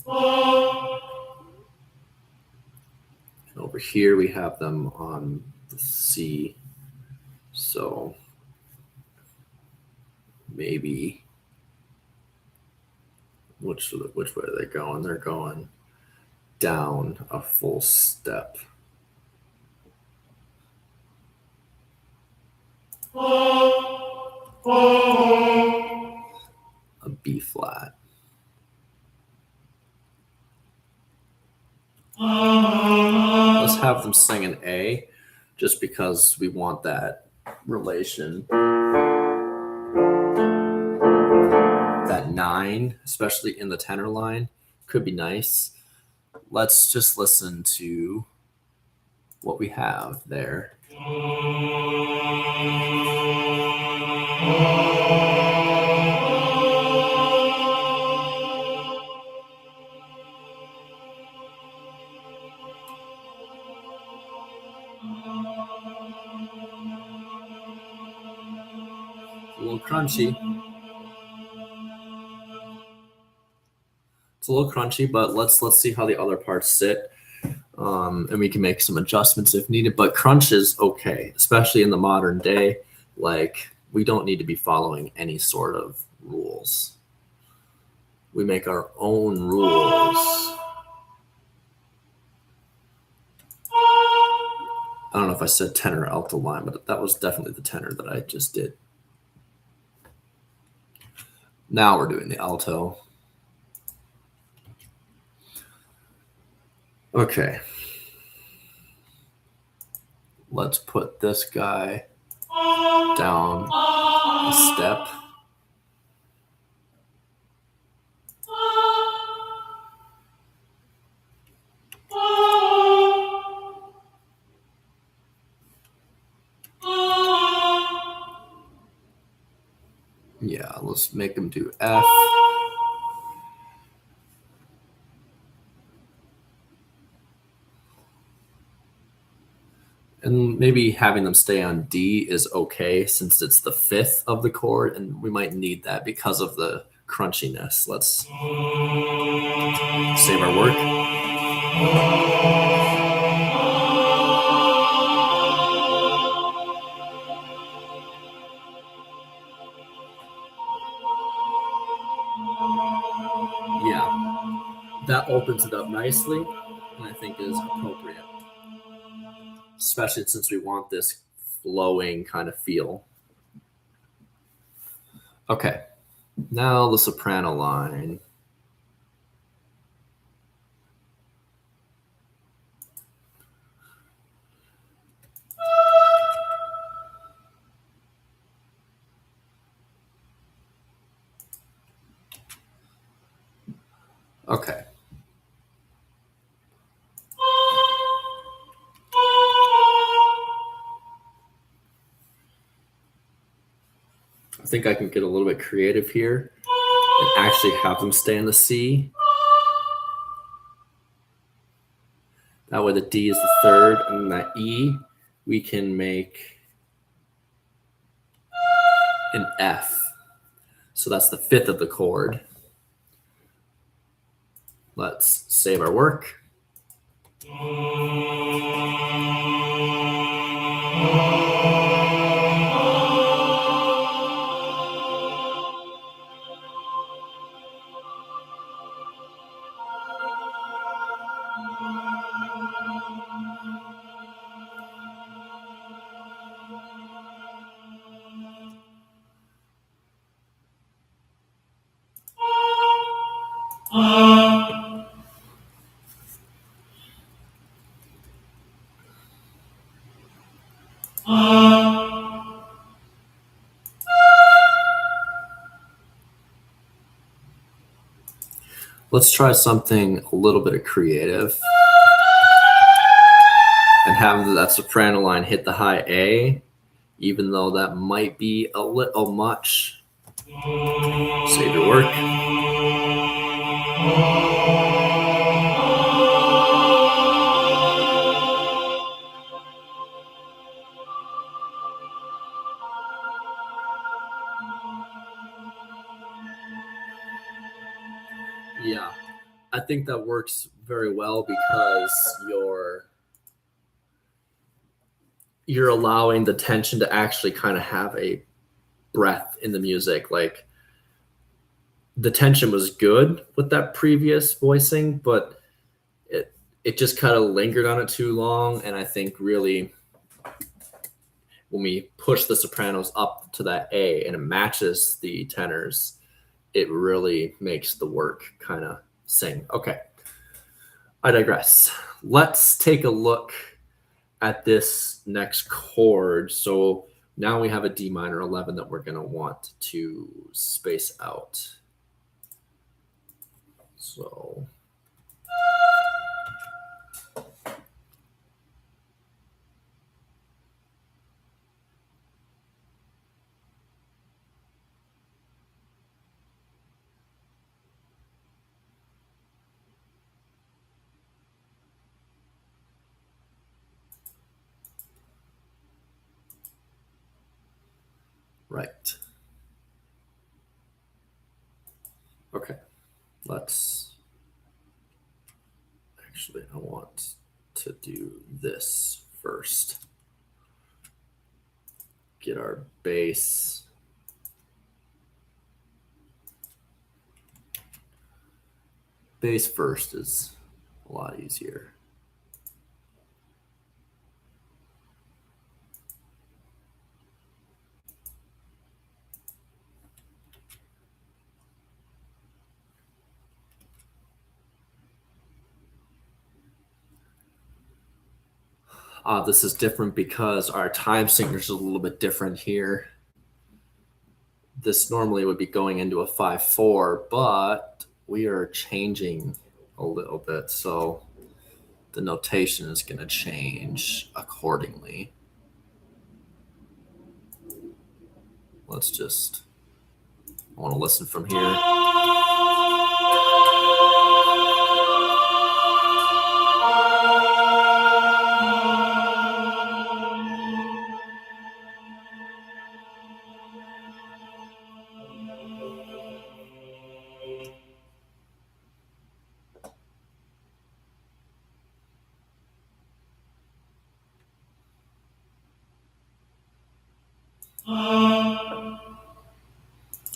And over here we have them on the C. So maybe which way are they going? They're going down a full step. A B flat. Let's have them sing an A just because we want that relation. That 9, especially in the tenor line, could be nice. Let's just listen to what we have there. A little crunchy. It's a little crunchy, but let's see how the other parts sit. And we can make some adjustments if needed, but crunch is okay, especially in the modern day. Like, we don't need to be following any sort of rules. We make our own rules. I don't know if I said tenor or alto line, but that was definitely the tenor that I just did. Now we're doing the alto. Okay. Let's put this guy down a step. Yeah, let's make him do F. And maybe having them stay on D is okay since it's the 5th of the chord, and we might need that because of the crunchiness. Let's save our work. Yeah, that opens it up nicely, and I think is appropriate, especially since we want this flowing kind of feel. Okay, now the soprano line. Okay. I think I can get a little bit creative here and actually have them stay in the C. That way the D is the 3rd, and that E we can make an F. So that's the 5th of the chord. Let's save our work. Let's try something a little bit of creative and have that soprano line hit the high A, even though that might be a little much. Save your work. Yeah, I think that works very well because you're allowing the tension to actually kind of have a breath in the music. Like the tension was good with that previous voicing, but it just kind of lingered on it too long. And I think really when we push the sopranos up to that A and it matches the tenors, it really makes the work kind of sing. Okay, I digress. Let's take a look at this next chord. So now we have a D minor 11 that we're going to want to space out. So right. Okay, let's actually, I want to do this first. Get our bass. Bass first is a lot easier. This is different because our time signature is a little bit different here. This normally would be going into a 5/4, but we are changing a little bit, so the notation is going to change accordingly. Let's just, I want to listen from here.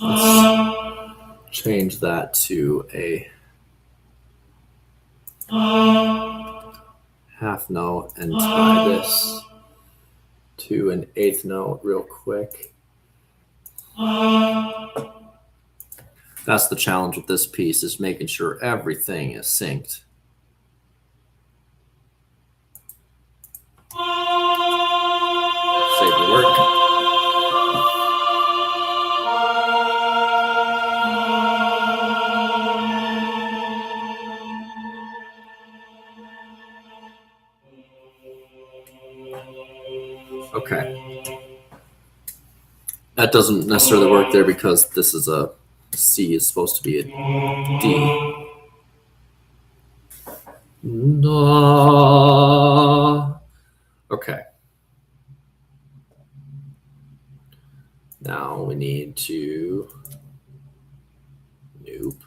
Let's change that to a half note and tie this to an eighth note real quick. That's the challenge with this piece, is making sure everything is synced. Save the work. Okay. That doesn't necessarily work there because this is a C is supposed to be a D. No. Okay. Now we need to nope.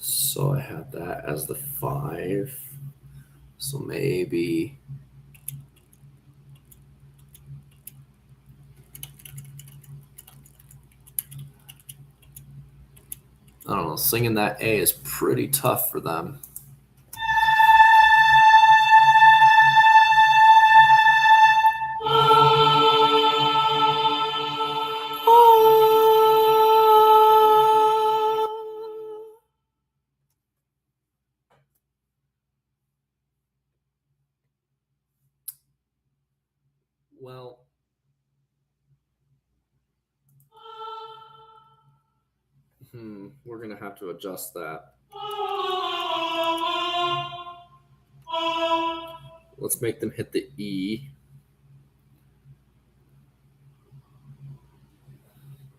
So I have that as the 5. So maybe I don't know, singing that A is pretty tough for them. Well, we're going to have to adjust that. Let's make them hit the E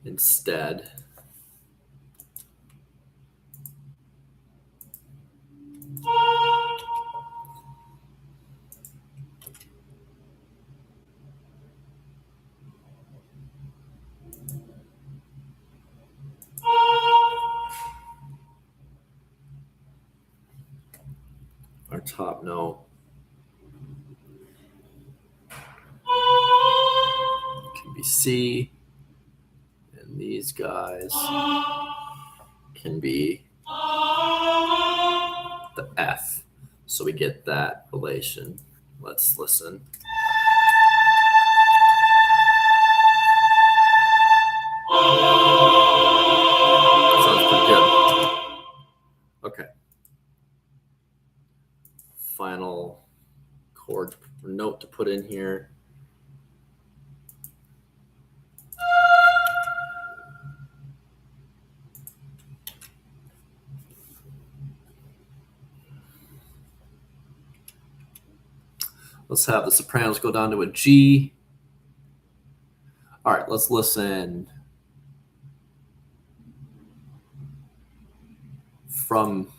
instead. top note can be C, and these guys can be the F. So we get that relation. Let's listen. Sounds pretty good. Okay. Final chord or note to put in here. Let's have the sopranos go down to a G. All right, let's listen from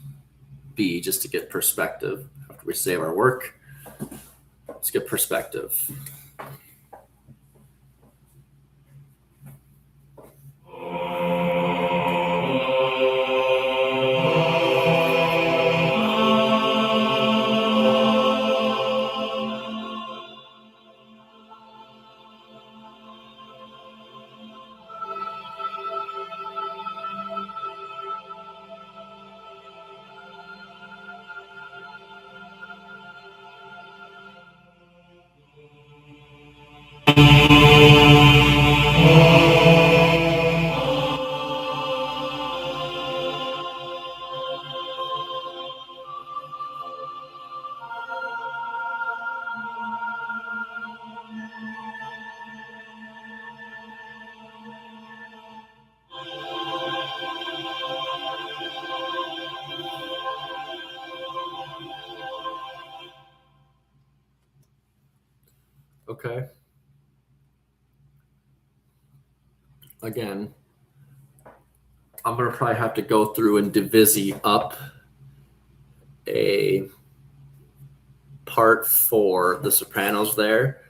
B just to get perspective. After we save our work, let's get perspective. Okay. Again, I'm going to probably have to go through and divisi up a part for the sopranos there.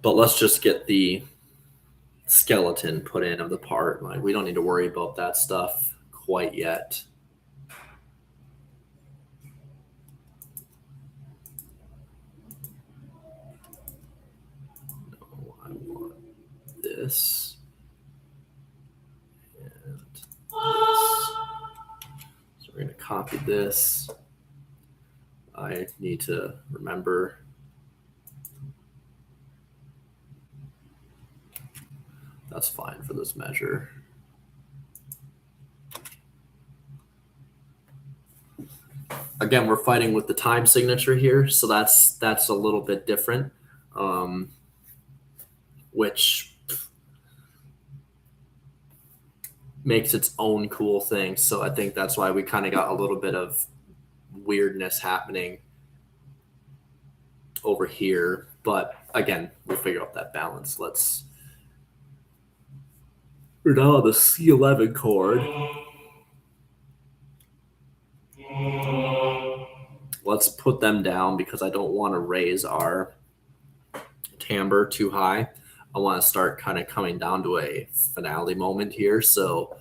But let's just get the skeleton put in of the part. Like, we don't need to worry about that stuff quite yet. No, I want this and this. So we're going to copy this. I need to remember that's fine for this measure. Again, we're fighting with the time signature here, so that's a little bit different, which makes its own cool thing. So I think that's why we kind of got a little bit of weirdness happening over here. But again, we'll figure out that balance. We're now on the C11 chord. Let's put them down because I don't want to raise our timbre too high. I want to start kind of coming down to a finale moment here. So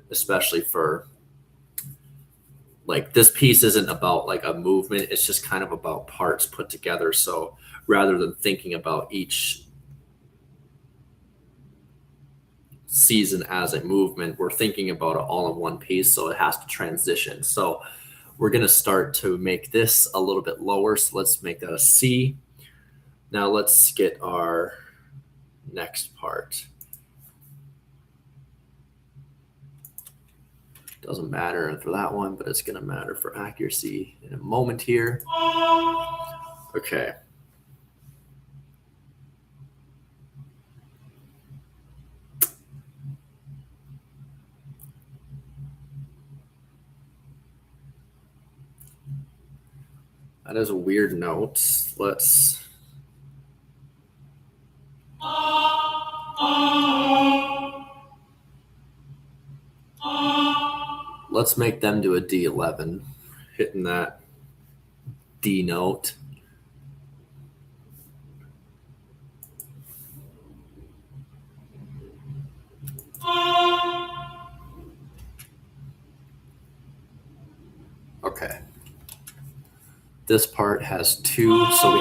especially for like this piece isn't about like a movement. It's just kind of about parts put together. So rather than thinking about each season as a movement, we're thinking about it all in one piece. So it has to transition. So we're going to start to make this a little bit lower. So let's make that a C. Now let's get our next part. Doesn't matter for that one, but it's going to matter for accuracy in a moment here. Okay. That is a weird note. Let's make them do a D11, hitting that D note. Okay. this part has 2, so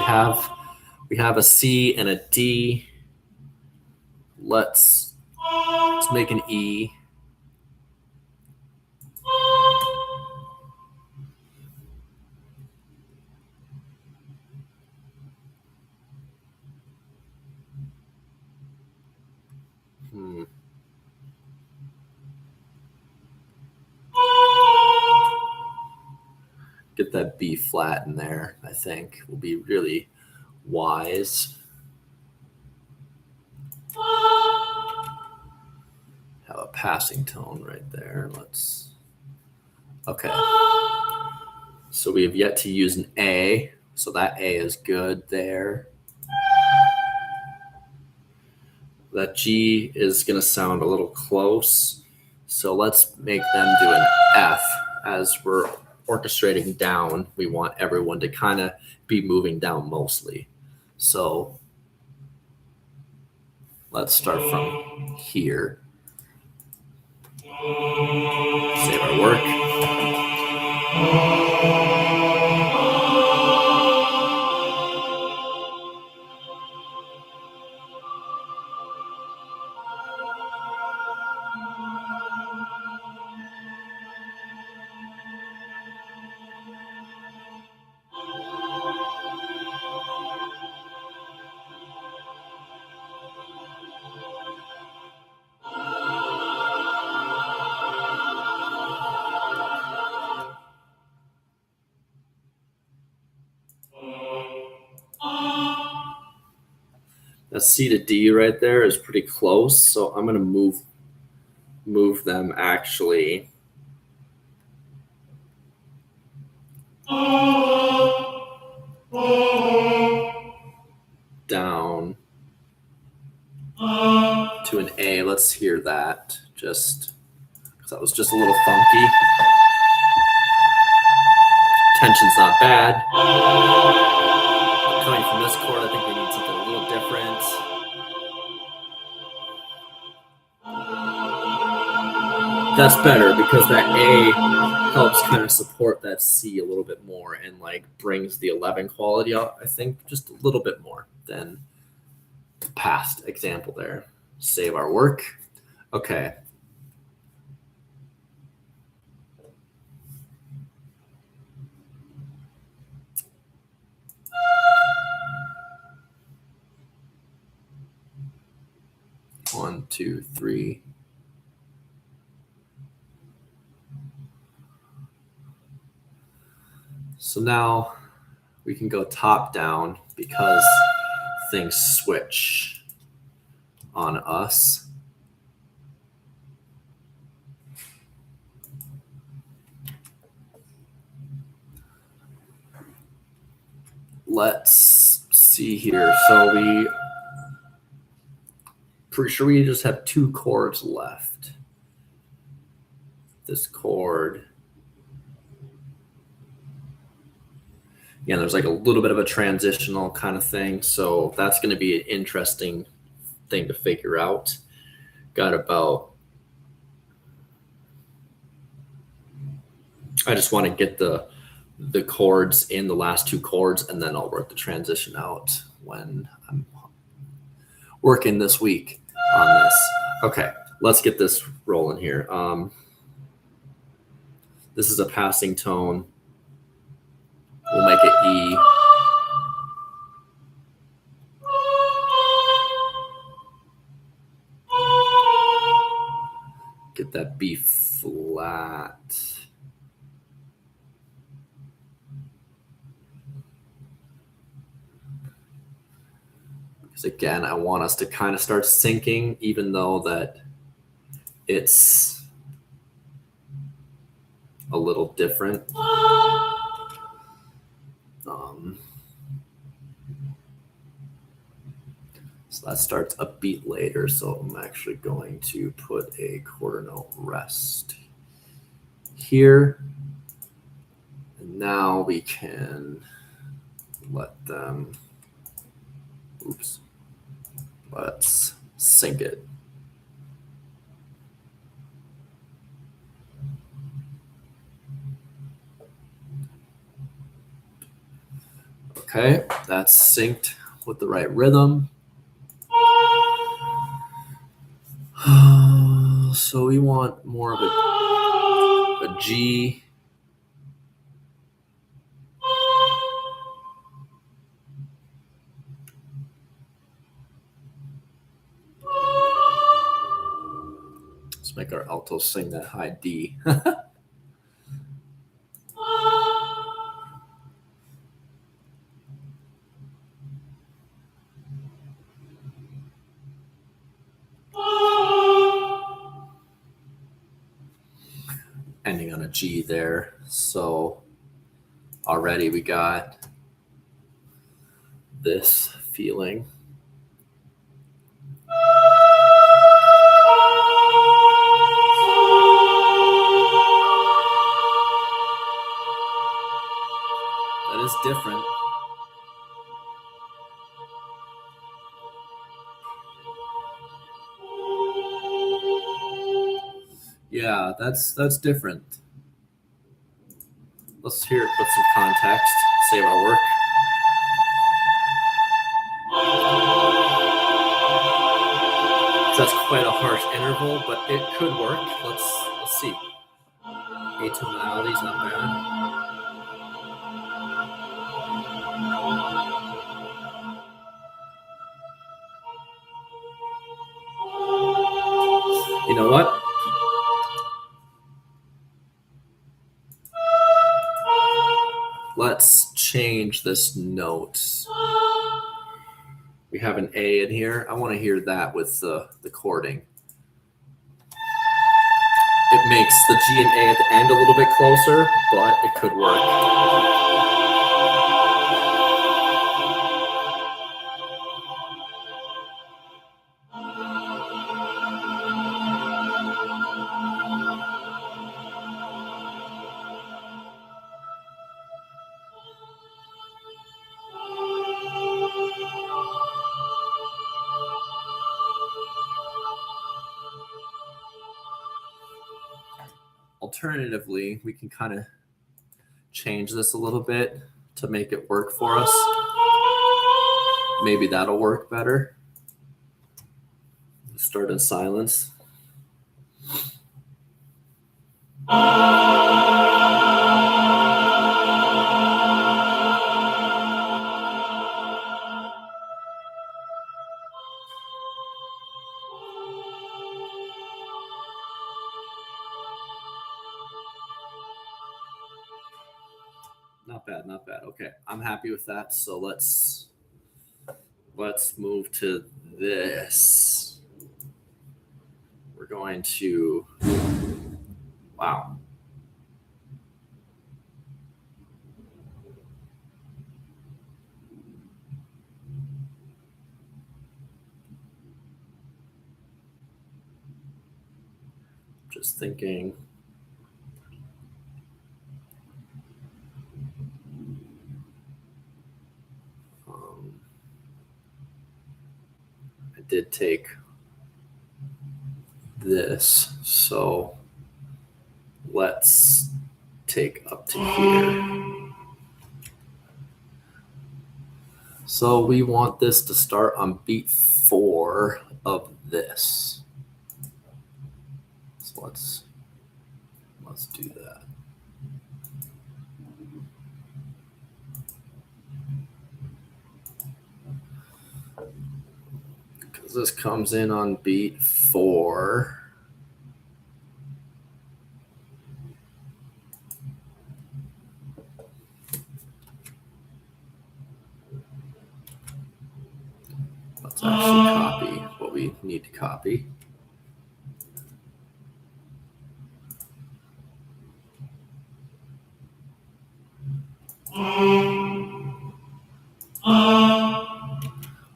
we have a C and a D. Let's make an E. Get that B flat in there, I think, will be really wise. Have a passing tone right there. Okay. So we have yet to use an A, so that A is good there. That G is going to sound a little close, so let's make them do an F. As we're orchestrating down, we want everyone to kind of be moving down mostly. So let's start from here. Save our work. That C to D right there is pretty close, so I'm going to move them actually down to an A. Let's hear that, just because that was just a little funky. Tension's not bad. But coming from this chord, I think we need something a little different. That's better because that A helps kind of support that C a little bit more and like brings the 11 quality out, I think, just a little bit more than the past example there. Save our work. Okay. One, two, three. So now we can go top down because things switch on us. Let's see here. So pretty sure we just have 2 chords left. This chord. Again, there's like a little bit of a transitional kind of thing. So that's going to be an interesting thing to figure out. Got about, I just want to get the chords in the last 2 chords, and then I'll work the transition out when I'm working this week on this. Okay, let's get this rolling here. This is a passing tone. We'll make it E. Get that B flat. Because again, I want us to kind of start syncing, even though that it's a little different. So that starts a beat later, so I'm actually going to put a quarter note rest here. And now we can let them, let's sync it. Okay, that's synced with the right rhythm. So we want more of a G. Let's make our alto sing that high D. Ending on a G there. So already we got this feeling. That is different. Yeah, that's different. Let's hear it with some context. Save our work. That's quite a harsh interval, but it could work. Let's see. Atonality's not bad. You know what? Let's change this note. We have an A in here. I want to hear that with the chording. It makes the G and A at the end a little bit closer, but it could work. Alternatively, we can kind of change this a little bit to make it work for us. Maybe that'll work better. Start in silence. Not bad, not bad. Okay, I'm happy with that. So let's move to this. We're going to, wow. Just thinking. I did take this, so let's take up to here. So we want this to start on beat 4 of this. So let's do that. Because this comes in on beat 4. Let's actually copy what we need to copy.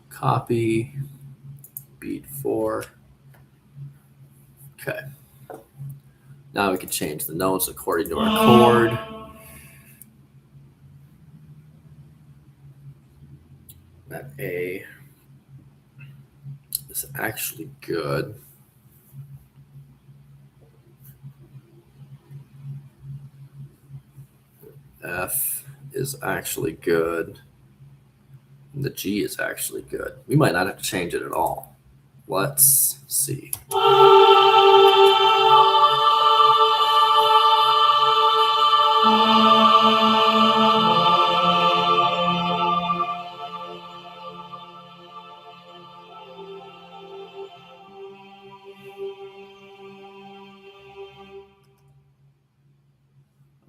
Copy beat 4. Okay. Now we can change the notes according to our chord. That A is actually good. F is actually good. The G is actually good. We might not have to change it at all. Let's see. I'm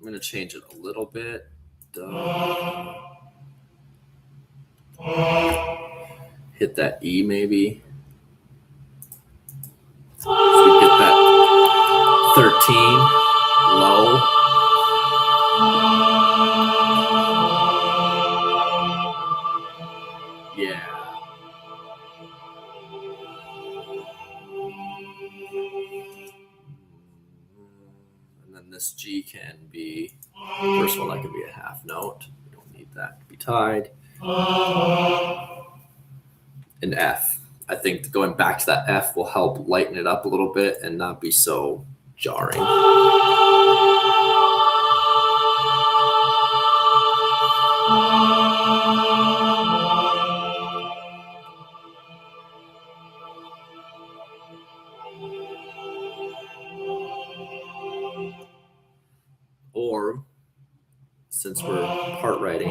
going to change it a little bit. Hit that E maybe. So we get that 13 low. Yeah. And then this G can be, first one, that could be a half note. We don't need that to be tied. And F. I think going back to that F will help lighten it up a little bit and not be so jarring. Or, since we're part writing,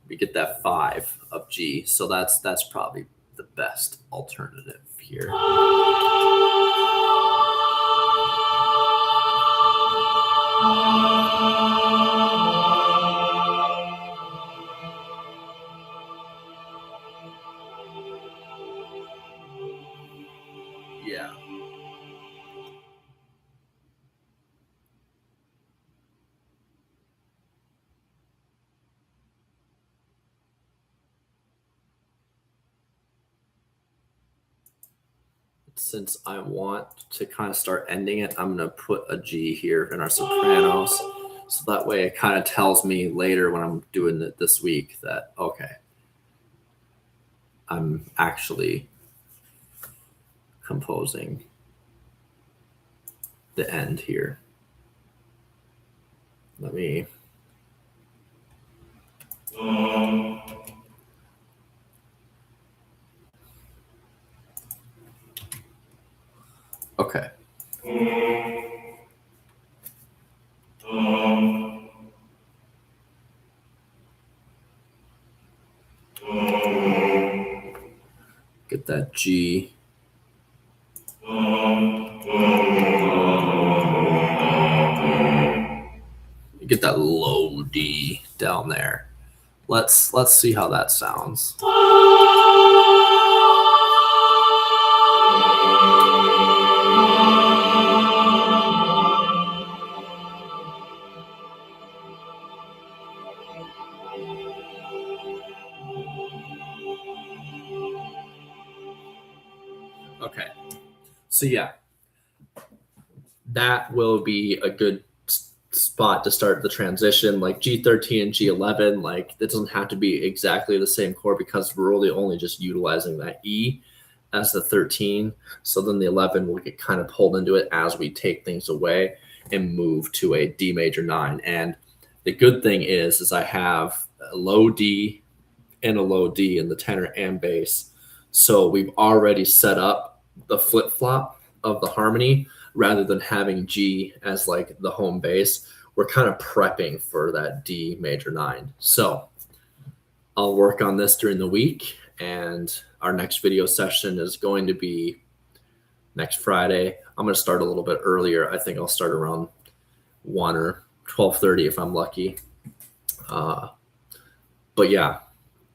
we get that 5 of G. So that's probably the best alternative here. Yeah. Since I want to kind of start ending it, I'm going to put a G here in our sopranos. So that way it kind of tells me later when I'm doing it this week that, okay, I'm actually composing the end here. Let me... Okay. Get that G. Get that low D down there. Let's see how that sounds. Okay. So yeah, that will be a good spot to start the transition. Like G13 and G11, like it doesn't have to be exactly the same chord because we're really only just utilizing that E as the 13. So then the 11 will get kind of pulled into it as we take things away and move to a D major 9. And the good thing is I have a low D and a low D in the tenor and bass. So we've already set up the flip-flop of the harmony rather than having G as like the home bass. We're kind of prepping for that D major 9. So I'll work on this during the week, and our next video session is going to be next Friday. I'm going to start a little bit earlier. I think I'll start around 1 or 12:30 if I'm lucky. But yeah,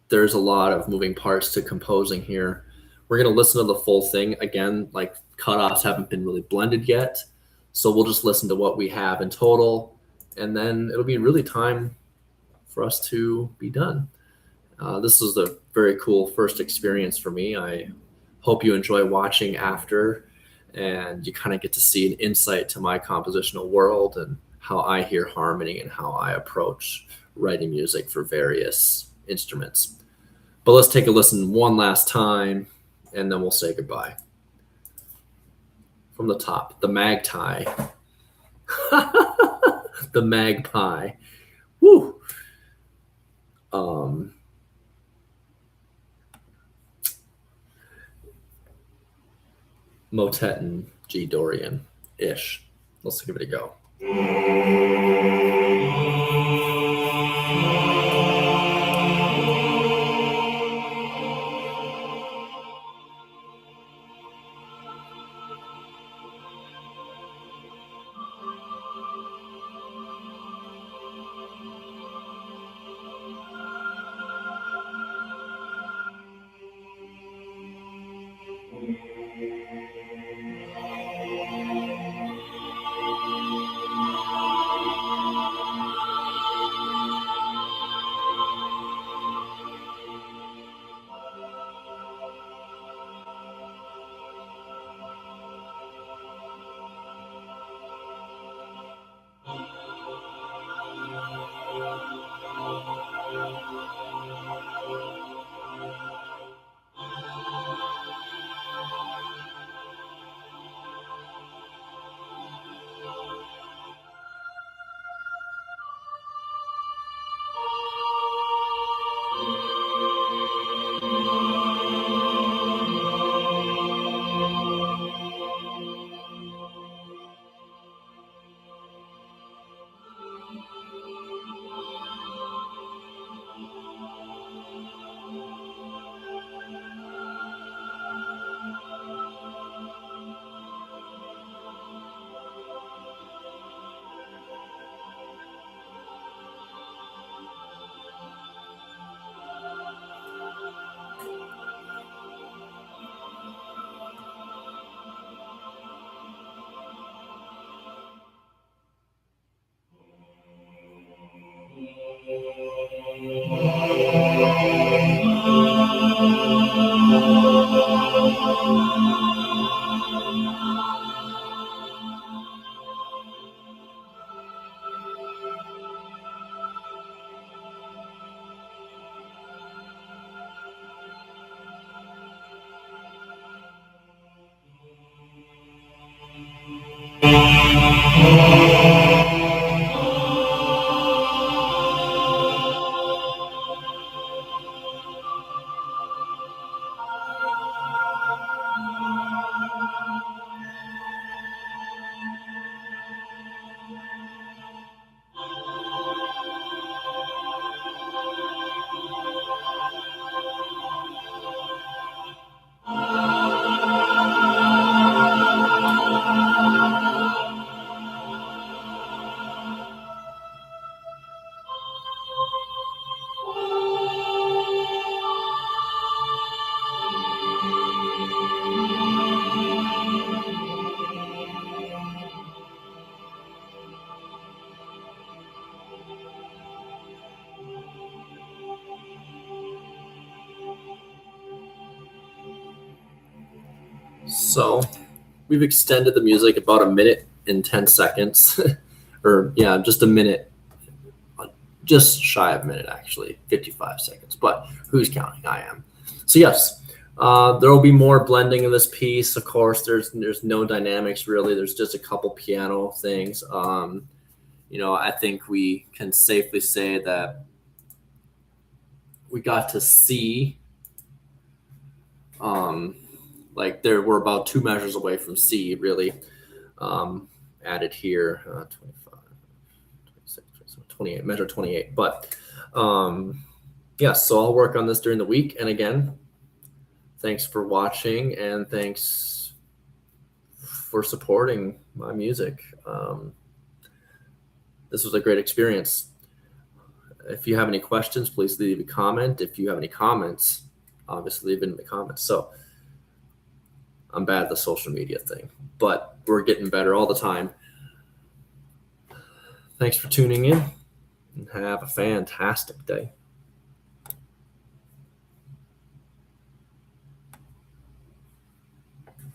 there's a lot of moving parts to composing here. We're going to listen to the full thing again. Like cutoffs haven't been really blended yet. So we'll just listen to what we have in total, and then it'll be really time for us to be done. This was a very cool first experience for me. I hope you enjoy watching after, and you kind of get to see an insight to my compositional world and how I hear harmony and how I approach writing music for various instruments. But let's take a listen one last time, and then we'll say goodbye. From the top, the Magpie. The Magpie. Woo! motet in G Dorian-ish. Let's give it a go. So we've extended the music about a minute and 10 seconds, or yeah, just a minute, just shy of a minute, actually, 55 seconds. But who's counting? I am. So yes, there will be more blending in this piece. Of course, there's no dynamics really. There's just a couple piano things. I think we can safely say that we got to see. Like we're about 2 measures away from C, really. Added here, 25, 26, 28, measure 28. But yeah, so I'll work on this during the week. And again, thanks for watching and thanks for supporting my music. This was a great experience. If you have any questions, please leave a comment. If you have any comments, obviously leave it in the comments. So I'm bad at the social media thing, but we're getting better all the time. Thanks for tuning in and have a fantastic day.